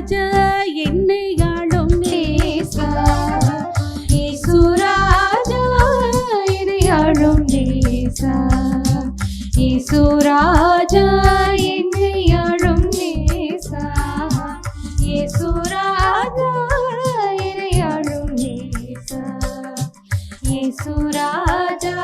ராஜா என்னை ஆளும் நேசா, இயேசு ராஜா என்னை ஆளும் நேசா, இயேசு ராஜா என்னை ஆளும் நேசா, இயேசு ராஜா என்னை ஆளும் நேசா, இயேசு ராஜா.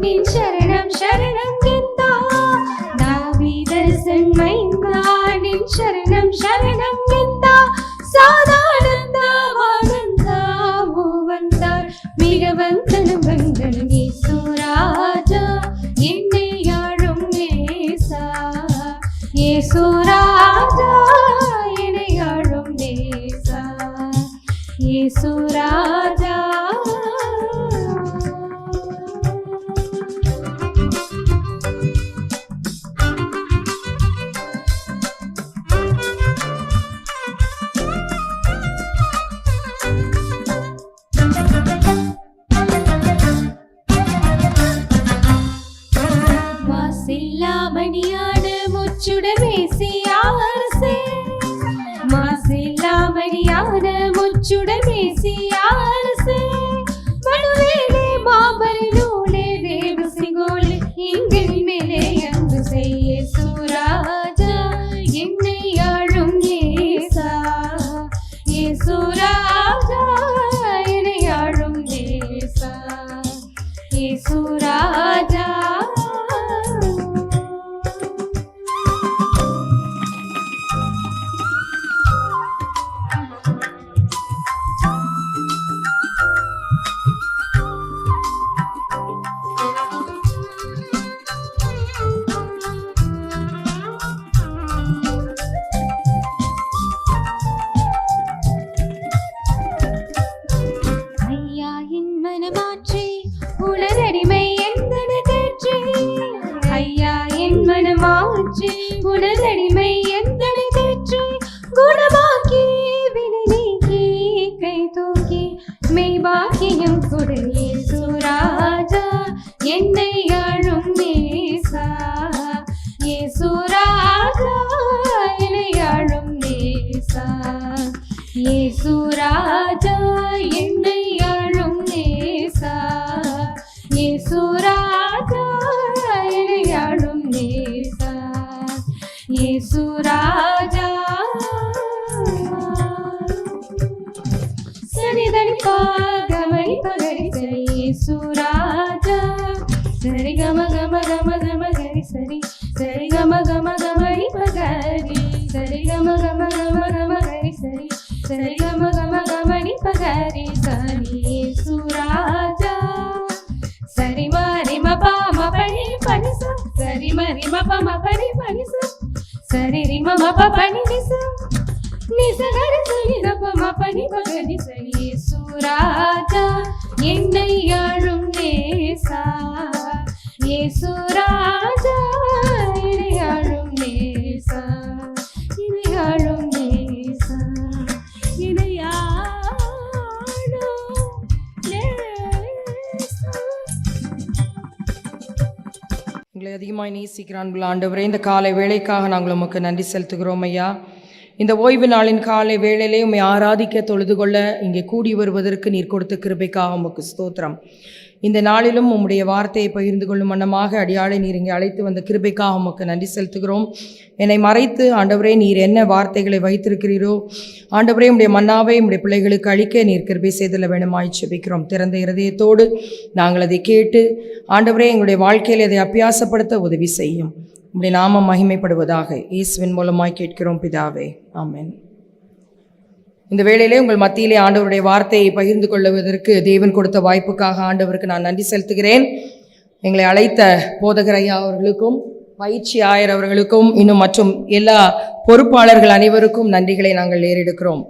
நின் சரணம் சரணம் கெந்தா, தாவீதரசன் மைந்தா நின் சரணம் சரணம் கெந்தா, சாதானந்தா வானந்தா மூவந்தார் மிக வந்தனம் வந்தனம், இயேசு ராஜா என்னை ஆளும் நேசா, இயேசு ராஜா என்னை ஆளும் நேசா, இயேசு ராஜா. மாசில்லாமணியான முச்சுடர் மேசியாரசே, மாசில்லாமணியான முச்சுடர் மேசியாரசே, மனுவேலே மாபரிலூலே தேவ சிங்கோலே இங்கில் மேலே அன்பு செய்ய சூராஜா என்னை ஆளும் நேசா, இயேசு ராஜா என்னை ஆளும் நேசா, இயேசு ராஜா. உனதடிமை எந்தனை தேற்றி குணமாக்கி வினை நீக்கி கை தூக்கி மெய்பாக்கியம் கொடு, இயேசு ராஜா என்னை ஆளும் நேசா, இயேசு ராஜா என்னை ஆளும் நேசா, இயேசு ராஜா என்னை ஆளும் நேசா, இயேசு ராஜா என்னை ஆளும் நேசா, இயேசு ராஜா. சரிதனி பாகமணி பகரி சரி இயேசு ராஜா, சரி கம கம கம கம கரி சரி, சரி கம கம கமணி பகரி, சரி கம கம கம கம கரி சரி, சரி கம கம கமணி பகரி சரி இயேசு ராஜா, சரி மரி மப மபனி பனிச, சரி மரி மப மபனி பனிச, சரி ரிம மப பனி நிச, நிச கரி சரி ரப மபனி பகரி சரி இயேசு ராஜா என்னை ஆளும் நேசா, இயேசு ராஜா என்னை ஆளும் நேசா, என்னை ஆளும் நேசா, என்னை ஆளும் நேசா. எங்களை அதிகமாக நேசிக்கிறான் ஆண்டவரே, இந்த காலை வேளைக்காக நாங்கள் உமக்கு நன்றி செலுத்துகிறோம் ஐயா. இந்த ஓய்வு நாளின் காலை வேளையிலே உம்மை ஆராதிக்க தொழுது கொள்ள இங்கே கூடி வருவதற்கு நீர் கொடுத்த கிருபைக்காக உமக்கு ஸ்தோத்திரம். இந்த நாளிலும் உம்முடைய வார்த்தையை பகிர்ந்து கொள்ளும் வண்ணமாக அடியாளை நீர் இங்கே அழைத்து வந்த கிருபைக்காக உமக்கு நன்றி செலுத்துகிறோம். என்னை மறைத்து ஆண்டவரே நீர் என்ன வார்த்தைகளை வைத்திருக்கிறீரோ ஆண்டவரே உம்முடைய மன்னாவை உம்முடைய பிள்ளைகளுக்கு அளிக்க நீர் கிருபை செய்தல வேணுமாய் ஜெபிக்கிறோம். திறந்த இருதயத்தோடு நாங்கள் அதை கேட்டு ஆண்டவரே எங்களுடைய வாழ்க்கையில் அதை அபியாசப்படுத்த உதவி செய்யும். உம்முடைய நாமம் மகிமைப்படுவதாக இயேசுவின் மூலமாய் கேட்கிறோம் பிதாவே, ஆமென். இந்த வேளையிலே உங்கள் மத்தியிலே ஆண்டவருடைய வார்த்தையை பகிர்ந்து கொள்வதற்கு தேவன் கொடுத்த வாய்ப்புக்காக ஆண்டவருக்கு நான் நன்றி செலுத்துகிறேன். எங்களை அழைத்த போதகர் ஐயா அவர்களுக்கும் பயிற்சி ஆயர் அவர்களுக்கும் இன்னும் மற்றும் எல்லா பொறுப்பாளர்கள் அனைவருக்கும் நன்றிகளை நாங்கள் ஏறெடுக்கிறோம்.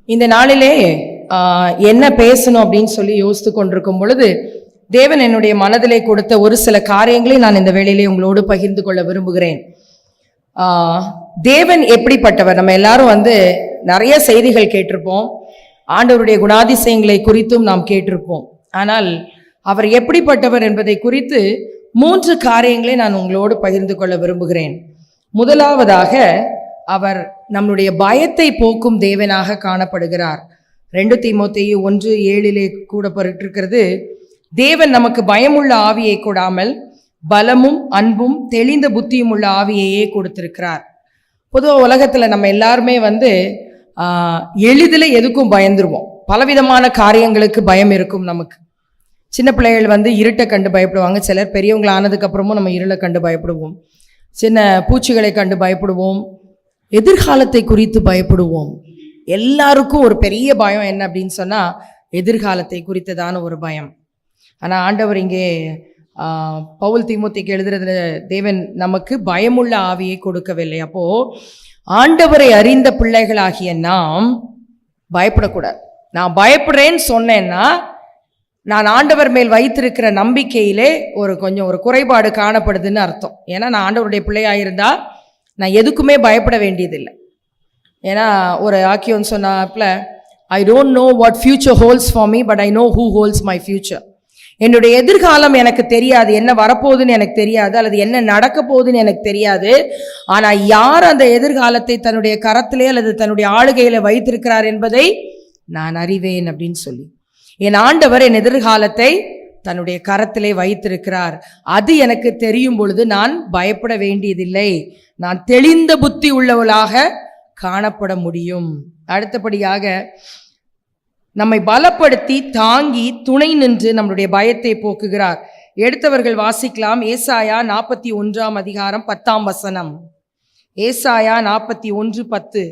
இந்த நாளிலே என்ன பேசணும் அப்படின்னு சொல்லி யோசித்து கொண்டிருக்கும் பொழுது தேவன் என்னுடைய மனதிலே கொடுத்த ஒரு சில காரியங்களை நான் இந்த வேளையிலே உங்களோடு பகிர்ந்து கொள்ள விரும்புகிறேன். தேவன் எப்படிப்பட்டவர்? நம்ம எல்லாரும் நிறைய செய்திகள் கேட்டிருப்போம், ஆண்டவருடைய குணாதிசயங்களை குறித்தும் நாம் கேட்டிருப்போம். ஆனால் அவர் எப்படிப்பட்டவர் என்பதை குறித்து 3 காரியங்களை நான் உங்களோடு பகிர்ந்து கொள்ள விரும்புகிறேன். முதலாவதாக, அவர் நம்முடைய பயத்தை போக்கும் தேவனாக காணப்படுகிறார். 2 தீமோத்தேயு 1:7 கூறப்பட்டிருக்கிறது, தேவன் நமக்கு பயமுள்ள ஆவியை கொடாமல் பலமும் அன்பும் தெளிந்த புத்தியும் உள்ள ஆவியையே கொடுத்திருக்கிறார். பொதுவாக உலகத்தில் நம்ம எல்லாருமே எளிதில் எதுக்கும் பயந்துருவோம். பலவிதமான காரியங்களுக்கு பயம் இருக்கும் நமக்கு. சின்ன பிள்ளைகள் இருட்டை கண்டு பயப்படுவாங்க. சிலர் பெரியவங்களை ஆனதுக்கு அப்புறமும் நம்ம இருளை கண்டு பயப்படுவோம். சின்ன பூச்சிகளை கண்டு பயப்படுவோம். எதிர்காலத்தை குறித்து பயப்படுவோம். எல்லாருக்கும் ஒரு பெரிய பயம் என்ன அப்படின்னு சொன்னால் எதிர்காலத்தை குறித்ததான ஒரு பயம். ஆனால் ஆண்டவர் இங்கே பவுல் தீமோத்தேயுக்கு எழுதுறதுல தேவன் நமக்கு பயமுள்ள ஆவியை கொடுக்கவில்லை. அப்போ ஆண்டவரை அறிந்த பிள்ளைகளாகிய நாம் பயப்படக்கூடாது. நான் பயப்படுறேன்னு சொன்னேன்னா நான் ஆண்டவர் மேல் வைத்திருக்கிற நம்பிக்கையிலே கொஞ்சம் குறைபாடு காணப்படுதுன்னு அர்த்தம். ஏன்னா நான் ஆண்டவருடைய பிள்ளையாயிருந்தா நான் எதுக்குமே பயப்பட வேண்டியதில்லை. ஏன்னா ஒரு ஆக்கியோன்னு சொன்னாப்புல, I don't know what future holds for me, but I know who holds my future. என்னுடைய எதிர்காலம் எனக்கு தெரியாது, என்ன வரப்போகுதுன்னு எனக்கு தெரியாது, அல்லது என்ன நடக்க போகுதுன்னு எனக்கு தெரியாது. ஆனால் யார் அந்த எதிர்காலத்தை தன்னுடைய கரத்திலே அல்லது தன்னுடைய ஆளுகையில வைத்திருக்கிறார் என்பதை நான் அறிவேன் அப்படின்னு சொல்லி, என் ஆண்டவர் என் எதிர்காலத்தை தன்னுடைய கரத்திலே வைத்திருக்கிறார். அது எனக்கு தெரியும் பொழுது நான் பயப்பட வேண்டியதில்லை. நான் தெளிந்த புத்தி உள்ளவளாக காணப்பட முடியும். அடுத்தபடியாக, நம்மை பலப்படுத்தி தாங்கி துணை நின்று நம்முடைய பயத்தை போக்குகிறார். எடுத்தவர்கள் வாசிக்கலாம். ஏசாயா 41 10. ஏசாயா 41:10.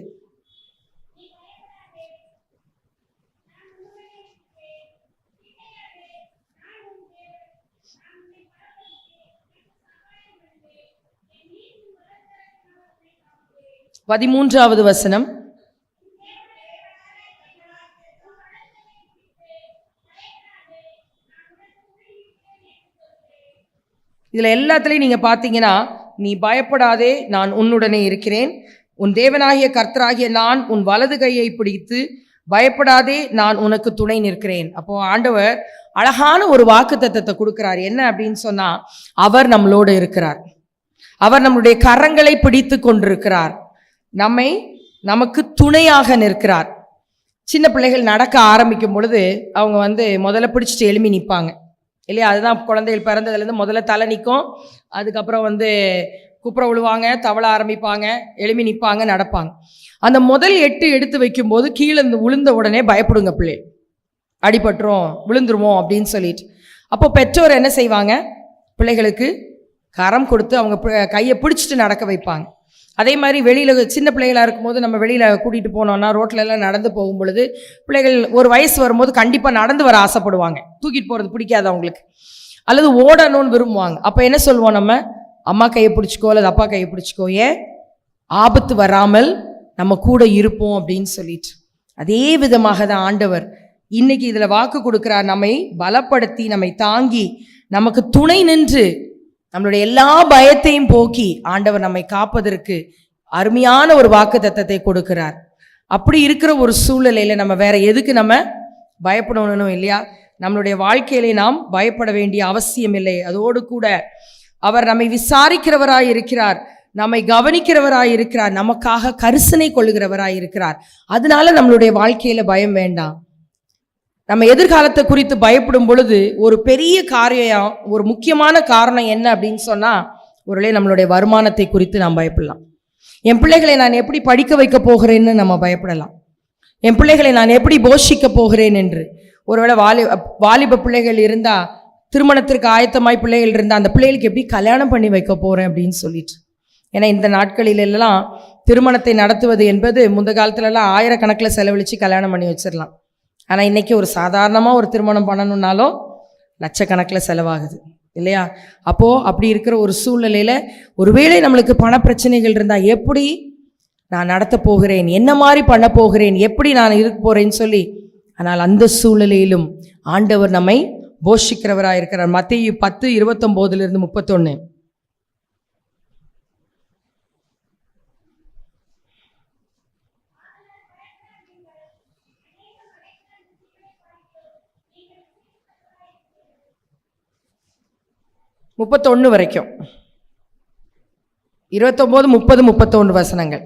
பதிமூன்றாவது வசனம். இதுல எல்லாத்துலயும் நீங்க பாத்தீங்கன்னா, நீ பயப்படாதே, நான் உன்னுடனே இருக்கிறேன், உன் தேவனாகிய கர்த்தராகிய நான் உன் வலது கையை பிடித்து பயப்படாதே, நான் உனக்கு துணை நிற்கிறேன். அப்போ ஆண்டவர் அழகான ஒரு வாக்குத்தத்தத்தை கொடுக்கிறார். என்ன அப்படின்னு சொன்னா, அவர் நம்மளோடு இருக்கிறார். அவர் நம்முடைய கரங்களை பிடித்து கொண்டிருக்கிறார். நமக்கு துணையாக நிற்கிறார். சின்ன பிள்ளைகள் நடக்க ஆரம்பிக்கும் பொழுது அவங்க முதல்ல பிடிச்சிட்டு எழுப்பி நிற்பாங்க இல்லையா? அதுதான் குழந்தைகள் பிறந்ததுலேருந்து முதல்ல தலை நிற்கும், அதுக்கப்புறம் குப்புற விழுவாங்க, தவள ஆரம்பிப்பாங்க, எழுப்பி நிற்பாங்க, நடப்பாங்க. அந்த முதல் 8 எடுத்து வைக்கும்போது கீழே விழுந்த உடனே பயப்படுங்க பிள்ளை, அடிபட்டுரும், விழுந்துருவோம் அப்படின்னு சொல்லிட்டு. அப்போ பெற்றோர் என்ன செய்வாங்க? பிள்ளைகளுக்கு கரம் கொடுத்து அவங்க கையை பிடிச்சிட்டு நடக்க வைப்பாங்க. அதே மாதிரி வெளியில் சின்ன பிள்ளைகளாக இருக்கும்போது நம்ம வெளியில் கூட்டிகிட்டு போனோம்னா ரோட்லெல்லாம் நடந்து போகும் பொழுது பிள்ளைகள் ஒரு வயசு வரும்போது கண்டிப்பாக நடந்து வர ஆசைப்படுவாங்க. தூக்கிட்டு போகிறது பிடிக்காது அவங்களுக்கு, அல்லது ஓடணும்னு விரும்புவாங்க. அப்போ என்ன சொல்லுவோம்? நம்ம அம்மா கையை பிடிச்சிக்கோ அல்லது அப்பா கையை பிடிச்சிக்கோ, ஏன் ஆபத்து வராமல் நம்ம கூட இருப்போம் அப்படின்னு சொல்லிட்டு. அதே விதமாக தான் ஆண்டவர் இன்னைக்கு இதில் வாக்கு கொடுக்கிறார். நம்மை பலப்படுத்தி நம்மை தாங்கி நமக்கு துணை நின்று நம்மளுடைய எல்லா பயத்தையும் போக்கி ஆண்டவர் நம்மை காப்பதற்கு அருமையான ஒரு வாக்குத்தத்தத்தை கொடுக்கிறார். அப்படி இருக்கிற ஒரு சூழ்நிலையில நம்ம வேற எதுக்கு நம்ம பயப்படணும் இல்லையா? நம்மளுடைய வாழ்க்கையிலே நாம் பயப்பட வேண்டிய அவசியம் இல்லை. அதோடு கூட அவர் நம்மை விசாரிக்கிறவராய் இருக்கிறார், நம்மை கவனிக்கிறவராய் இருக்கிறார், நமக்காக கரிசனை கொள்ளுகிறவராய் இருக்கிறார். அதனால நம்மளுடைய வாழ்க்கையில பயம் வேண்டாம். நம்ம எதிர்காலத்தை குறித்து பயப்படும் பொழுது ஒரு பெரிய காரியம், ஒரு முக்கியமான காரணம் என்ன அப்படின்னு சொன்னா, ஒருவேளை நம்மளுடைய வருமானத்தை குறித்து நாம் பயப்படலாம். என் பிள்ளைகளை நான் எப்படி படிக்க வைக்க போகிறேன்னு நம்ம பயப்படலாம். என் பிள்ளைகளை நான் எப்படி போஷிக்க போகிறேன் என்று. ஒருவேளை வாலிப பிள்ளைகள் இருந்தா, திருமணத்திற்கு ஆயத்தமாய் பிள்ளைகள் இருந்தால் அந்த பிள்ளைகளுக்கு எப்படி கல்யாணம் பண்ணி வைக்க போகிறேன் அப்படின்னு சொல்லிட்டு. ஏன்னா இந்த நாட்களிலெல்லாம் திருமணத்தை நடத்துவது என்பது முந்த காலத்துலலாம் ஆயிரக்கணக்கில் செலவழித்து கல்யாணம் பண்ணி வச்சிடலாம். ஆனால் இன்றைக்கி ஒரு சாதாரணமாக ஒரு திருமணம் பண்ணணுன்னாலும் லட்சக்கணக்கில் செலவாகுது இல்லையா? அப்போது அப்படி இருக்கிற ஒரு சூழ்நிலையில் ஒருவேளை நம்மளுக்கு பண பிரச்சனைகள் இருந்தால் எப்படி நான் நடத்த போகிறேன், என்ன மாதிரி பண்ண போகிறேன், எப்படி நான் இருக்க போகிறேன்னு சொல்லி. ஆனால் அந்த சூழ்நிலையிலும் ஆண்டவர் நம்மை போஷிக்கிறவராக இருக்கிறார். மத்தேயு 10:29-31. வரைக்கும் 29, 30, 31 வசனங்கள்.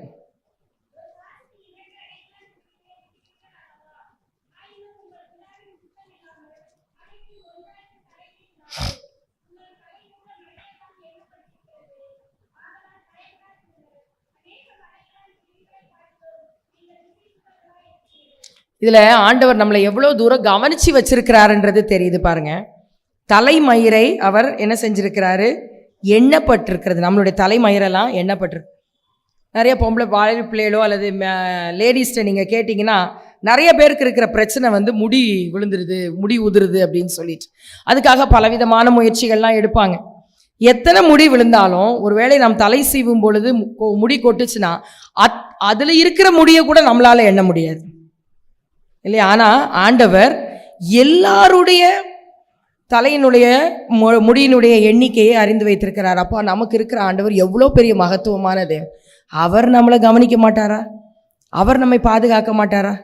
இதுல ஆண்டவர் நம்மளை எவ்வளவு தூரம் கவனிச்சு வச்சிருக்கிறாருன்றது தெரியுது பாருங்க. தலைமயிரை அவர் என்ன செஞ்சிருக்கிறாரு, எண்ணப்பட்டிருக்கிறது. நம்மளுடைய தலைமயிரெல்லாம் எண்ணப்பட்டிருக்கு. நிறைய பொம்பளை வாழை பிள்ளைகளோ அல்லது லேடிஸ்ட்டை நீங்கள் கேட்டிங்கன்னா நிறைய பேருக்கு இருக்கிற பிரச்சனை வந்து முடி விழுந்துருது, முடி உதிருது அப்படின்னு சொல்லிட்டு அதுக்காக பலவிதமான முயற்சிகள்லாம் எடுப்பாங்க. எத்தனை முடி விழுந்தாலும் ஒருவேளை நாம் தலை சீவும் பொழுது முடி கொட்டுச்சுன்னா அதில் இருக்கிற முடியை கூட நம்மளால எண்ண முடியாது இல்லையா? ஆனால் ஆண்டவர் எல்லாருடைய தலையினுடைய முடியினுடைய எண்ணிக்கையை அறிந்து வைத்திருக்கிறார். அப்போ நமக்கு இருக்கிற ஆண்டவர் எவ்வளோ பெரிய மகத்துவமானது. அவர் நம்மளை கவனிக்க மாட்டாரா? அவர் நம்மை பாதுகாக்க மாட்டாரா?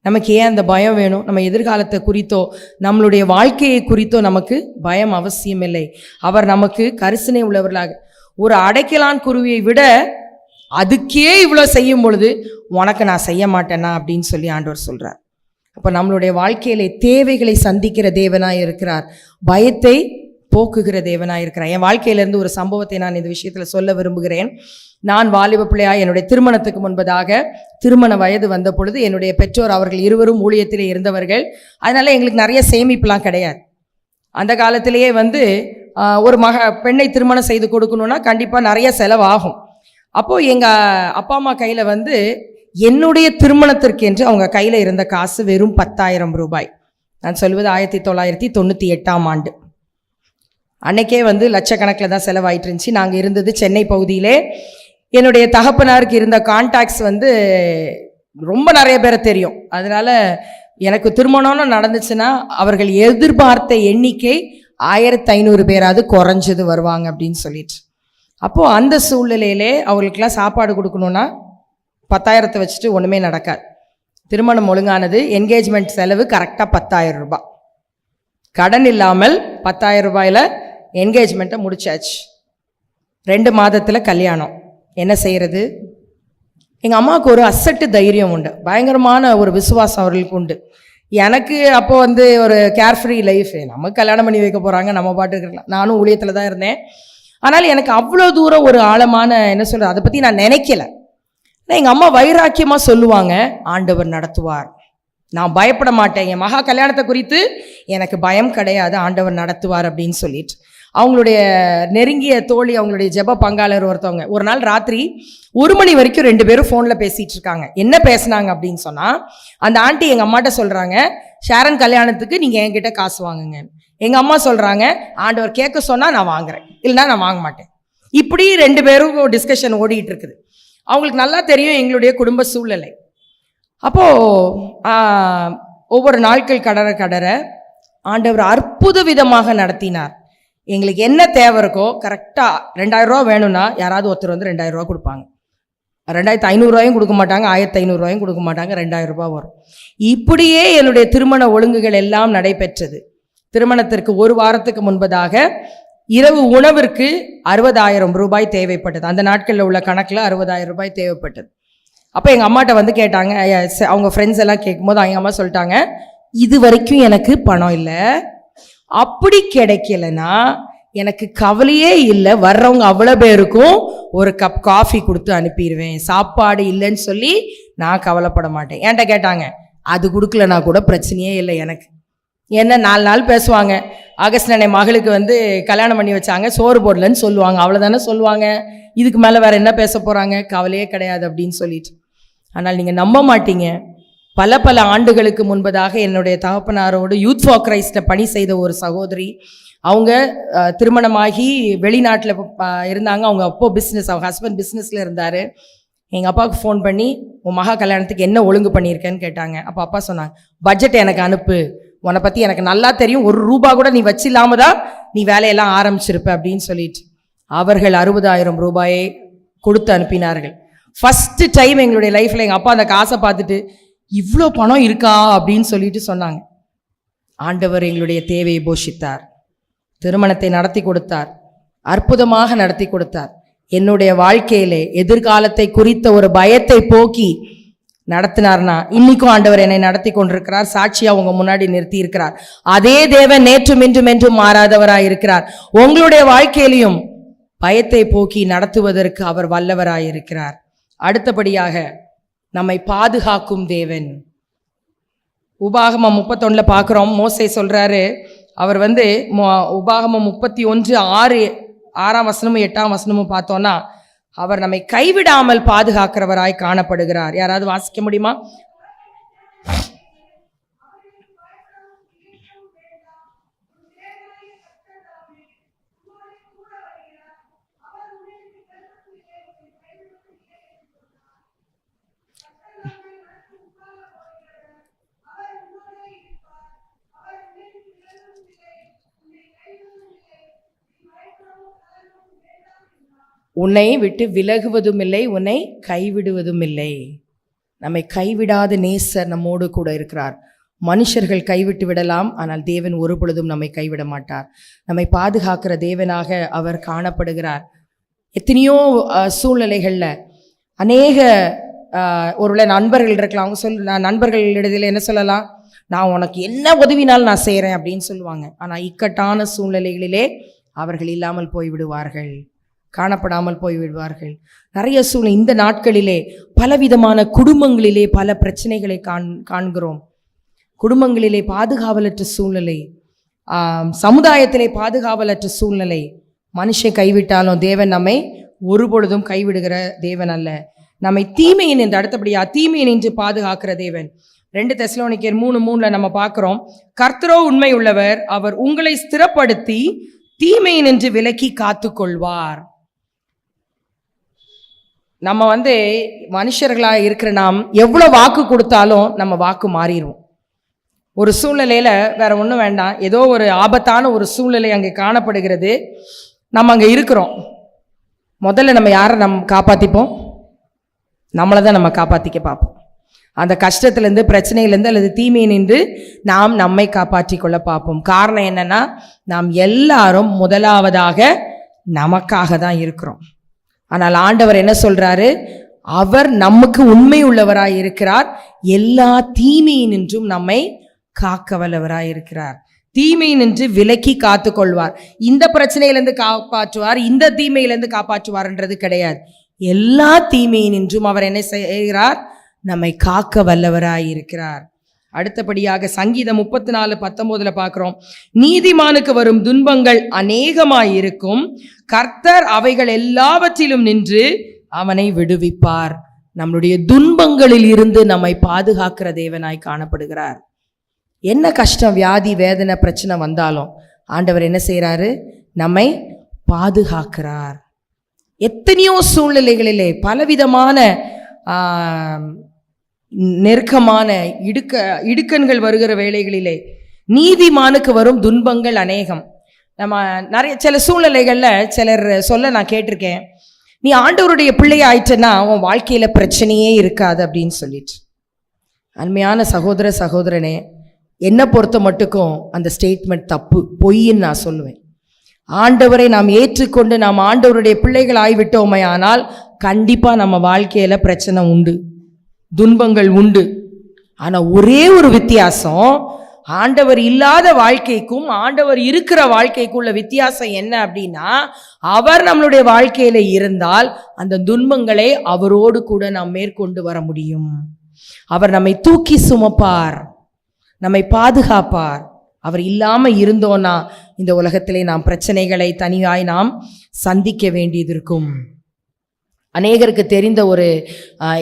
நமக்கு ஏன் அந்த பயம் வேணும்? நம்ம எதிர்காலத்தை குறித்தோ நம்மளுடைய வாழ்க்கையை குறித்தோ நமக்கு பயம் அவசியம் இல்லை. அவர் நமக்கு கரிசனை உள்ளவர்களாக, ஒரு அடைக்கலான் குருவியை விட அதுக்கே இவ்வளோ செய்யும் பொழுது உனக்கு நான் செய்ய மாட்டேனா அப்படின்னு சொல்லி ஆண்டவர் சொல்கிறார். அப்போ நம்மளுடைய வாழ்க்கையிலே தேவைகளை சந்திக்கிற தேவனாய் இருக்கிறார், பயத்தை போக்குகிற தேவனாய் இருக்கிறார். என் வாழ்க்கையிலேருந்து ஒரு சம்பவத்தை நான் இந்த விஷயத்தில் சொல்ல விரும்புகிறேன். நான் வாலிப பிள்ளையாய் என்னுடைய திருமணத்துக்கு முன்பதாக திருமண வயது வந்த பொழுது என்னுடைய பெற்றோர் அவர்கள் இருவரும் ஊழியத்திலே இருந்தவர்கள். அதனால் எங்களுக்கு நிறைய சேமிப்புலாம் கிடையாது. அந்த காலத்திலேயே வந்து ஒரு பெண்ணை திருமணம் செய்து கொடுக்கணுன்னா கண்டிப்பாக நிறைய செலவாகும். அப்போது எங்கள் அப்பா அம்மா கையில் வந்து என்னுடைய திருமணத்திற்கென்று அவங்க கையில் இருந்த காசு வெறும் 10,000 ரூபாய். நான் சொல்வது 1998ஆம் ஆண்டு. அன்னைக்கே வந்து லட்சக்கணக்கில் தான் செலவாயிட்டு இருந்துச்சு. நாங்கள் இருந்தது சென்னை பகுதியிலே. என்னுடைய தகப்பனாருக்கு இருந்த கான்டாக்ட்ஸ் வந்து ரொம்ப நிறைய பேரை தெரியும். அதனால் எனக்கு திருமணம்னு நடந்துச்சுன்னா அவர்கள் எதிர்பார்த்த எண்ணிக்கை 1500 பேராது குறைஞ்சது வருவாங்க அப்படின்னு சொல்லிட்டு. அப்போது அந்த சூழ்நிலையிலே அவங்களுக்கெல்லாம் சாப்பாடு கொடுக்கணுன்னா 10,000 வச்சுட்டு ஒன்றுமே நடக்காது. திருமணம் ஒழுங்கானது. என்கேஜ்மெண்ட் செலவு கரெக்டாக 10,000 ரூபாய். கடன் இல்லாமல் 10,000 ரூபாயில் என்கேஜ்மெண்ட்டை முடிச்சாச்சு. 2 மாதத்தில் கல்யாணம். என்ன செய்கிறது? எங்கள் அம்மாவுக்கு ஒரு அசட்டு தைரியம் உண்டு, பயங்கரமான ஒரு விசுவாசம் அவர்களுக்கு உண்டு. எனக்கு அப்போ வந்து ஒரு கேர்ஃப்ரீ லைஃப், நமக்கு கல்யாணம் பண்ணி வைக்க போகிறாங்க, நம்ம பாட்டு இருக்கலாம். நானும் ஊழியத்தில் தான் இருந்தேன். ஆனால் எனக்கு அவ்வளோ தூரம் ஒரு ஆழமான என்ன சொல்கிறது அதை பற்றி நான் நினைக்கல. எங்கள் அம்மா வைராக்கியமாக சொல்லுவாங்க, ஆண்டவர் நடத்துவார், நான் பயப்பட மாட்டேன், என் மகா கல்யாணத்தை குறித்து எனக்கு பயம் கிடையாது, ஆண்டவர் நடத்துவார் அப்படின்னு சொல்லிட்டு. அவங்களுடைய நெருங்கிய தோழி, அவங்களுடைய ஜெப பங்காளர் ஒருத்தவங்க ஒரு நாள் ராத்திரி 1 மணி வரைக்கும் 2 பேரும் ஃபோனில் பேசிகிட்டு இருக்காங்க. என்ன பேசுனாங்க அப்படின்னு சொன்னால், அந்த ஆண்டி எங்கள் அம்மாட்ட சொல்கிறாங்க, ஷாரன் கல்யாணத்துக்கு நீங்கள் என்கிட்ட காசு வாங்குங்க. எங்கள் அம்மா சொல்கிறாங்க, ஆண்டவர் கேட்க சொன்னால் நான் வாங்குறேன், இல்லைனா நான் வாங்க மாட்டேன். இப்படி 2 பேரும் டிஸ்கஷன் ஓடிட்டு இருக்குது. அவங்களுக்கு நல்லா தெரியும் எங்களுடைய குடும்ப சூழ்நிலை. அப்போது ஒவ்வொரு நாட்கள் கடற ஆண்டவர் அற்புத விதமாக நடத்தினார். எங்களுக்கு என்ன தேவை இருக்கோ கரெக்டாக 2000 ரூபா வேணும்னா யாராவது ஒருத்தர் வந்து 2000 ரூபா கொடுப்பாங்க. 2500 ரூபாயும் கொடுக்க மாட்டாங்க, 1500 ரூபாயும் கொடுக்க மாட்டாங்க, 2000 ரூபா வரும். இப்படியே என்னுடைய திருமண ஒழுங்குகள் எல்லாம் நடைபெற்றது. திருமணத்திற்கு 1 வாரத்துக்கு முன்பதாக இரவு உணவிற்கு 60,000 ரூபாய் தேவைப்பட்டது. அந்த நாட்களில் உள்ள கணக்கில் 60,000 ரூபாய் தேவைப்பட்டது. அப்போ எங்கள் அம்மாட்ட வந்து கேட்டாங்க, அவங்க ஃப்ரெண்ட்ஸ் எல்லாம் கேட்கும்போது எங்கள் அம்மா சொல்லிட்டாங்க, இது வரைக்கும் எனக்கு பணம் இல்லை, அப்படி கிடைக்கலனா எனக்கு கவலையே இல்லை, வர்றவங்க அவ்வளோ பேருக்கும் ஒரு கப் காஃபி கொடுத்து அனுப்பிடுவேன், சாப்பாடு இல்லைன்னு சொல்லி நான் கவலைப்பட மாட்டேன். ஏன்ட்ட கேட்டாங்க, அது கொடுக்கலனா கூட பிரச்சனையே இல்லை எனக்கு. என்ன 4 நாள் பேசுவாங்க, ஆகஸ்ட் அண்ணே மகளுக்கு வந்து கல்யாணம் பண்ணி வச்சாங்க, சோறு போடலன்னு சொல்லுவாங்க, அவ்வளோதானே சொல்லுவாங்க, இதுக்கு மேலே வேறு என்ன பேச போகிறாங்க, கவலையே கிடையாது அப்படின்னு சொல்லிட்டு. ஆனால் நீங்கள் நம்ப மாட்டீங்க, பல ஆண்டுகளுக்கு முன்பதாக என்னுடைய தகப்பனாரோடு யூத் ஃபார் கிரைஸ்டில் பணி செய்த ஒரு சகோதரி, அவங்க திருமணமாகி வெளிநாட்டில் இருந்தாங்க. அவங்க அப்போ பிஸ்னஸ், அவங்க ஹஸ்பண்ட் பிஸ்னஸில் இருந்தார். எங்கள் அப்பாவுக்கு ஃபோன் பண்ணி உன் மகா கல்யாணத்துக்கு என்ன ஒழுங்கு பண்ணியிருக்கேன்னு கேட்டாங்க. அப்போ அப்பா சொன்னாங்க, பட்ஜெட் எனக்கு அனுப்பு, உன்னை பற்றி எனக்கு நல்லா தெரியும், ₹1 கூட நீ வச்சில்லாம தான் நீ வேலையெல்லாம் ஆரம்பிச்சிருப்ப அப்படின்னு சொல்லிட்டு அவர்கள் ₹60,000 கொடுத்து அனுப்பினார்கள். ஃபஸ்ட்டு டைம் எங்களுடைய லைஃப்பில் எங்கள் அப்பா அந்த காசை பார்த்துட்டு இவ்வளோ பணம் இருக்கா அப்படின்னு சொல்லிட்டு சொன்னாங்க. ஆண்டவர் எங்களுடைய தேவையை போஷித்தார், திருமணத்தை நடத்தி கொடுத்தார், அற்புதமாக நடத்தி கொடுத்தார். என்னுடைய வாழ்க்கையிலே எதிர்காலத்தை குறித்த ஒரு பயத்தை போக்கி நடத்தினார்னா இன்னைக்கும் ஆண்டவர் என்னை நடத்தி கொண்டிருக்கிறார். சாட்சியா உங்க முன்னாடி நிறுத்தி இருக்கிறார். அதே தேவன் நேற்றும் இன்றும் என்றும் மாறாதவராய் இருக்கிறார். உங்களுடைய வாழ்க்கையிலையும் பயத்தை போக்கி நடத்துவதற்கு அவர் வல்லவராய் இருக்கிறார். அடுத்தபடியாக நம்மை பாதுகாக்கும் தேவன். உபாகமம் 31 பார்க்குறோம். மோசே சொல்றாரு, அவர் உபாகமம் 31 6ஆம் வசனமும் 8ஆம் வசனமும் பார்த்தோன்னா அவர் நம்மை கைவிடாமல் பாதுகாக்கிறவராய் காணப்படுகிறார். யாராவது வாசிக்க முடியுமா? உன்னை விட்டு விலகுவதும் இல்லை, உன்னை கைவிடுவதும் இல்லை. நம்மை கைவிடாத நேசர் நம்மோடு கூட இருக்கிறார். மனுஷர்கள் கைவிட்டு விடலாம், ஆனால் தேவன் ஒரு பொழுதும் நம்மை கைவிட மாட்டார். நம்மை பாதுகாக்கிற தேவனாக அவர் காணப்படுகிறார். எத்தனையோ சூழ்நிலைகளில் அநேக ஒருவேளை நண்பர்கள் இருக்கலாம். அவங்க நண்பர்களிடத்தில் என்ன சொல்லலாம், நான் உனக்கு என்ன உதவினாலும் நான் செய்கிறேன் அப்படின்னு சொல்லுவாங்க. ஆனால் இக்கட்டான சூழ்நிலைகளிலே அவர்கள் இல்லாமல் போய்விடுவார்கள், காணப்படாமல் போய்விடுவார்கள். நிறைய சூழ்நிலை இந்த நாட்களிலே பலவிதமான குடும்பங்களிலே பல பிரச்சனைகளை காண்கிறோம். குடும்பங்களிலே பாதுகாவலற்ற சூழ்நிலை, சமுதாயத்திலே பாதுகாவலற்ற சூழ்நிலை. மனுஷன் கைவிட்டாலும் தேவன் நம்மை ஒரு பொழுதும் கைவிடுகிற தேவன் அல்ல. நம்மை தீமையின் என்று அடுத்தபடியா தீமையின் என்று பாதுகாக்கிற தேவன். 2 தெசலோனிக்கேயர் 3:3 நம்ம பார்க்கிறோம், கர்த்தரோ உண்மை உள்ளவர், அவர் உங்களை ஸ்திரப்படுத்தி தீமையின் என்று விலக்கி காத்து கொள்வார். நம்ம மனுஷர்களாக இருக்கிற நாம் எவ்வளோ வாக்கு கொடுத்தாலும் நம்ம வாக்கு மாறிடுவோம். ஒரு சூழ்நிலையில் வேற ஒன்றும் வேண்டாம், ஏதோ ஒரு ஆபத்தான ஒரு சூழ்நிலை அங்கே காணப்படுகிறது, நம்ம அங்கே இருக்கிறோம். முதல்ல நம்ம யாரை காப்பாற்றிப்போம்? நம்மளை தான் நம்ம காப்பாற்றிக்க பார்ப்போம். அந்த கஷ்டத்துலேருந்து, பிரச்சனையிலேருந்து அல்லது தீமையினின்று நாம் நம்மை காப்பாற்றி கொள்ள பார்ப்போம். காரணம் என்னன்னா, நாம் எல்லாரும் முதலாவதாக நமக்காக தான் இருக்கிறோம். ஆனால் ஆண்டவர் என்ன சொல்றாரு, அவர் நமக்கு உண்மை உள்ளவராய் இருக்கிறார், எல்லா தீமையினின்றும் நம்மை காக்க வல்லவராய் இருக்கிறார். தீமையினின்று விலக்கி காத்து கொள்வார். இந்த பிரச்சனையிலிருந்து காப்பாற்றுவார், இந்த தீமையிலிருந்து காப்பாற்றுவார்ன்றது கிடையாது. எல்லா தீமையினின்றும் அவர் என்ன செய்கிறார், நம்மை காக்க வல்லவராய் இருக்கிறார். அடுத்தபடியாக சங்கீதம் 34:19 பார்க்கிறோம், நீதிமானுக்கு வரும் துன்பங்கள் அநேகமாயிருக்கும், கர்த்தர் அவைகள் எல்லாவற்றிலும் நின்று அவனை விடுவிப்பார். நம்முடைய துன்பங்களில் இருந்து நம்மை பாதுகாக்கிற தேவனாய் காணப்படுகிறார். என்ன கஷ்டம், வியாதி, வேதனை, பிரச்சனை வந்தாலும் ஆண்டவர் என்ன செய்கிறாரு, நம்மை பாதுகாக்கிறார். எத்தனையோ சூழ்நிலைகளிலே பலவிதமான நெருக்கமான இடுக்கண்கள் வருகிற வேளைகளிலே நீதிமானுக்கு வரும் துன்பங்கள் அநேகம். நம்ம சில சூழ்நிலைகளில் சிலர் சொல்ல நான் கேட்டிருக்கேன், நீ ஆண்டவருடைய பிள்ளை ஆயிட்டன்னா உன் வாழ்க்கையில் பிரச்சனையே இருக்காது அப்படின்னு சொல்லிட்டு. அருமையான சகோதர சகோதரனே, என்னை பொறுத்த மட்டுக்கும் அந்த ஸ்டேட்மெண்ட் தப்பு, பொய்ன்னு நான் சொல்லுவேன். ஆண்டவரை நாம் ஏற்றுக்கொண்டு நாம் ஆண்டவருடைய பிள்ளைகள் ஆகிவிட்டோமே ஆனால் கண்டிப்பாக நம்ம வாழ்க்கையில் பிரச்சனை உண்டு, துன்பங்கள் உண்டு. ஆனால் ஒரே ஒரு வித்தியாசம், ஆண்டவர் இல்லாத வாழ்க்கைக்கும் ஆண்டவர் இருக்கிற வாழ்க்கைக்கும் உள்ள வித்தியாசம் என்ன அப்படின்னா, அவர் நம்மளுடைய வாழ்க்கையில இருந்தால் அந்த துன்பங்களை அவரோடு கூட நாம் மேற்கொண்டு வர முடியும். அவர் நம்மை தூக்கி சுமப்பார், நம்மை பாதுகாப்பார். அவர் இல்லாம இருந்தோன்னா இந்த உலகத்திலே நாம் பிரச்சனைகளை தனியாய் நாம் சந்திக்க வேண்டியது இருக்கும். அநேகருக்கு தெரிந்த ஒரு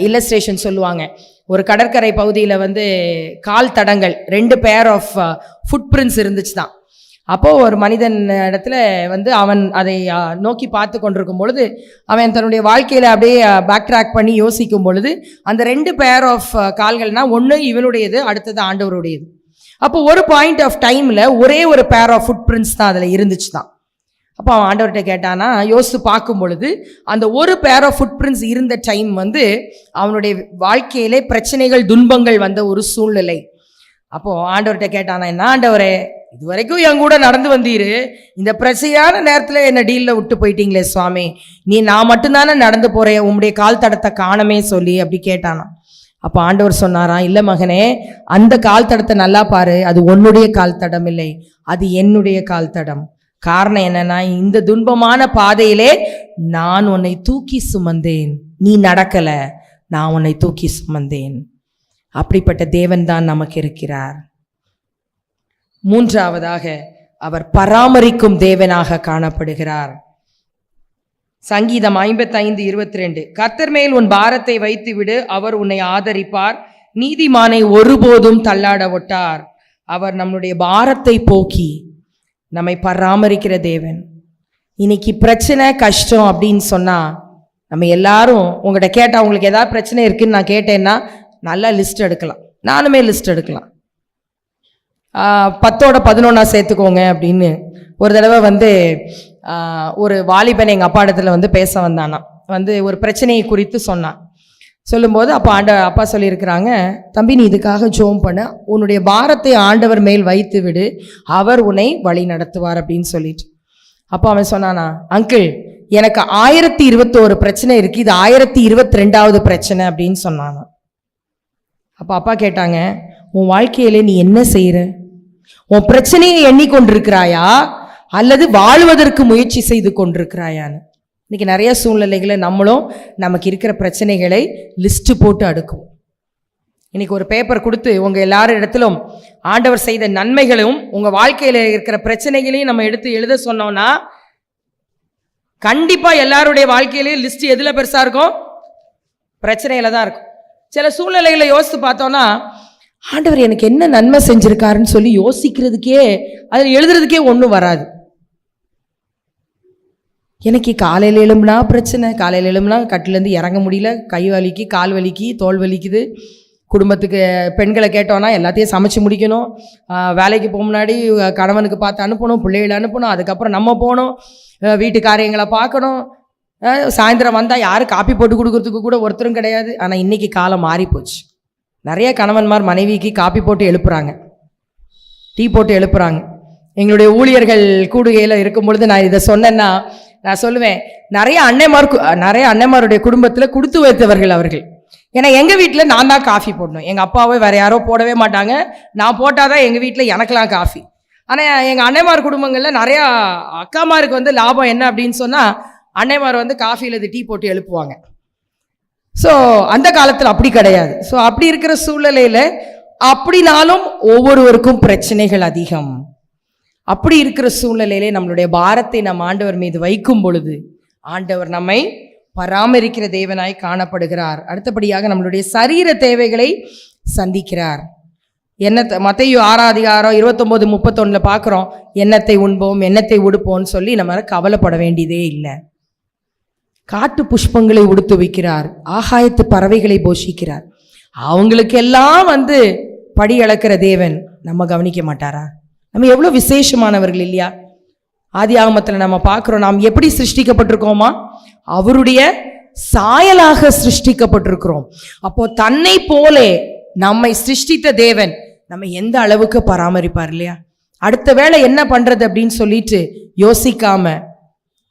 இல்லஸ்ட்ரேஷன் சொல்லுவாங்க. ஒரு கடற்கரை பகுதியில் கால் தடங்கள் 2 பேர் ஆஃப் ஃபுட் பிரிண்ட்ஸ் இருந்துச்சு தான். அப்போது ஒரு மனிதன் இடத்துல வந்து அவன் அதை நோக்கி பார்த்து கொண்டிருக்கும் பொழுது அவன் தன்னுடைய வாழ்க்கையில் அப்படியே பேக் ட்ராக் பண்ணி யோசிக்கும் பொழுது அந்த 2 பேர் ஆஃப் கால்கள்னால் ஒன்று இவனுடையது, அடுத்தது ஆண்டவருடையது. அப்போ ஒரு பாயிண்ட் ஆஃப் டைமில் ஒரே ஒரு பேர் ஆஃப் ஃபுட் பிரிண்ட்ஸ் தான் அதில் இருந்துச்சு தான். அப்போ அவன் ஆண்டவர்கிட்ட கேட்டானா, யோசித்து பார்க்கும் பொழுது அந்த ஒரு பேர் ஆஃப் ஃபுட் பிரிண்ட்ஸ் இருந்த டைம் வந்து அவனுடைய வாழ்க்கையிலே பிரச்சனைகள் துன்பங்கள் வந்த ஒரு சூழ்நிலை. அப்போது ஆண்டவர்கிட்ட கேட்டானா, என்ன ஆண்டவரே, இது வரைக்கும் என் கூட நடந்து வந்தீரு, இந்த பிரச்சனையான நேரத்தில் என்னை டீலில் விட்டு போயிட்டீங்களே சுவாமி, நான் மட்டும்தானே நடந்து போகிறேன், உம்முடைய கால் தடத்தை காணமே சொல்லி அப்படி கேட்டானா. அப்போ ஆண்டவர் சொன்னாராம், இல்லை மகனே, அந்த கால் தடத்தை நல்லா பாரு, அது உன்னுடைய கால் தடம் இல்லை, அது என்னுடைய கால் தடம். காரணம் என்னன்னா, இந்த துன்பமான பாதையிலே நான் உன்னை தூக்கி சுமந்தேன், நீ நடக்கல, நான் உன்னை தூக்கி சுமந்தேன். அப்படிப்பட்ட தேவன் தான் நமக்கு இருக்கிறார். மூன்றாவதாக, அவர் பராமரிக்கும் தேவனாக காணப்படுகிறார். சங்கீதம் 55:22, கர்த்தர் மேல் உன் பாரத்தை வைத்து விடு, அவர் உன்னை ஆதரிப்பார், நீதிமானை ஒருபோதும் தள்ளாட ஒட்டார். அவர் நம்முடைய பாரத்தை போக்கி நம்மை பராமரிக்கிற தேவன். இன்னைக்கு பிரச்சனை கஷ்டம் அப்படின்னு சொன்னா நம்ம எல்லாரும் உங்கள்கிட்ட கேட்டால் உங்களுக்கு ஏதாவது பிரச்சனை இருக்குன்னு நான் கேட்டேன்னா நல்லா லிஸ்ட் எடுக்கலாம், நானுமே லிஸ்ட் எடுக்கலாம். 10ஓட 11 சேர்த்துக்கோங்க அப்படின்னு. ஒரு தடவை வந்து ஒரு வாலிபன் எங்கள் அப்பா இடத்துல வந்து பேச வந்தானா, வந்து ஒரு பிரச்சனையை குறித்து சொன்னான். சொல்லும்போது அப்போ அப்பா சொல்லியிருக்கிறாங்க, தம்பி நீ இதுக்காக ஜெபம் பண்ண, உன்னுடைய பாரத்தை ஆண்டவர் மேல் வைத்து விடு, அவர் உன்னை வழி நடத்துவார் அப்படின்னு சொல்லிட்டு. அப்போ அவன் சொன்னானா, அங்கிள் எனக்கு 1021 பிரச்சனை இருக்குது, இது 1022வது பிரச்சனை அப்படின்னு சொன்னானா. அப்போ அப்பா கேட்டாங்க, உன் வாழ்க்கையில நீ என்ன செய்கிற? உன் பிரச்சனையை எண்ணிக்கொண்டிருக்கிறாயா அல்லது வாழ்வதற்கு முயற்சி செய்து கொண்டிருக்கிறாயான்னு. இன்னைக்கு நிறைய சூழ்நிலைகளை நம்மளும் நமக்கு இருக்கிற பிரச்சனைகளை லிஸ்ட்டு போட்டு அடுக்குவோம். இன்னைக்கு ஒரு பேப்பர் கொடுத்து உங்கள் எல்லாரும் இடத்திலும் ஆண்டவர் செய்த நன்மைகளும் உங்கள் வாழ்க்கையில் இருக்கிற பிரச்சனைகளையும் நம்ம எடுத்து எழுத சொன்னோம்னா கண்டிப்பாக எல்லாருடைய வாழ்க்கையிலையும் லிஸ்ட் எதில் பெருசாக இருக்கும்? பிரச்சனையில தான் இருக்கும். சில சூழ்நிலைகளை யோசித்து பார்த்தோன்னா, ஆண்டவர் எனக்கு என்ன நன்மை செஞ்சிருக்காருன்னு சொல்லி யோசிக்கிறதுக்கே, அதில் எழுதுறதுக்கே ஒன்றும் வராது. எனக்கு காலையில் எழும்புனா பிரச்சனை, காலையில் எழும்புனா கட்டிலேருந்து இறங்க முடியல, கை வலிக்கு, கால் வலிக்கு, தோல் வலிக்குது. குடும்பத்துக்கு பெண்களை கேட்டோன்னா எல்லாத்தையும் சமைச்சு முடிக்கணும், வேலைக்கு போக முன்னாடி கணவனுக்கு பார்த்து அனுப்பணும், பிள்ளைகளை அனுப்பணும், அதுக்கப்புறம் நம்ம போகணும், வீட்டு காரியங்களை பார்க்கணும். சாயந்தரம் வந்தால் யாரும் காப்பி போட்டு கொடுக்கறதுக்கு கூட ஒருத்தரும் கிடையாது. ஆனால் இன்றைக்கி காலம் மாறிப்போச்சு. நிறைய கணவன்மார் மனைவிக்கு காப்பி போட்டு எழுப்புறாங்க, டீ போட்டு எழுப்புறாங்க. எங்களுடைய ஊழியர்கள் கூடுகையில் இருக்கும் பொழுது நான் இதை சொன்னேன்னா நான் சொல்லுவேன், நிறைய அன்னைமாருடைய குடும்பத்தில் கொடுத்து வைத்தவர்கள் அவர்கள். ஏன்னா எங்கள் வீட்டில் நான் தான் காஃபி போடணும், எங்கள் அப்பாவே வேறு யாரோ போடவே மாட்டாங்க, நான் போட்டால் தான் எங்கள் வீட்டில் எனக்கெலாம் காஃபி. ஆனால் எங்கள் அன்னைமார் குடும்பங்களில் நிறையா அக்காமாருக்கு வந்து லாபம் என்ன அப்படின்னு சொன்னால், அன்னைமார் வந்து காஃபியில் இது டீ போட்டு எழுப்புவாங்க. ஸோ அந்த காலத்தில் அப்படி கிடையாது. ஸோ அப்படி இருக்கிற சூழ்நிலையில் அப்படினாலும் ஒவ்வொருவருக்கும் பிரச்சனைகள் அதிகம். அப்படி இருக்கிற சூழ்நிலையிலே நம்மளுடைய பாரத்தை நம் ஆண்டவர் மீது வைக்கும் பொழுது ஆண்டவர் நம்மை பராமரிக்கிற தேவனாய் காணப்படுகிறார். அடுத்தபடியாக நம்மளுடைய சரீர தேவைகளை சந்திக்கிறார். மத்தேயு 6:29-31 பார்க்குறோம், எண்ணத்தை உண்போம், எண்ணத்தை உடுப்போம்னு சொல்லி நம்ம கவலைப்பட வேண்டியதே இல்லை. காட்டு புஷ்பங்களை உடுத்து வைக்கிறார், ஆகாயத்து பறவைகளை போஷிக்கிறார். அவங்களுக்கெல்லாம் வந்து படி அளக்கிற தேவன் நம்ம கவனிக்க மாட்டாரா? நம்ம எவ்வளோ விசேஷமானவர்கள் இல்லையா? ஆதி ஆகமத்தில் நம்ம பார்க்குறோம், நாம் எப்படி சிருஷ்டிக்கப்பட்டிருக்கோமா? அவருடைய சாயலாக சிருஷ்டிக்கப்பட்டிருக்கிறோம். அப்போ தன்னை போலே நம்மை சிருஷ்டித்த தேவன் நம்ம எந்த அளவுக்கு பராமரிப்பார் இல்லையா? அடுத்த வேளை என்ன பண்றது அப்படின்னு சொல்லிட்டு யோசிக்காம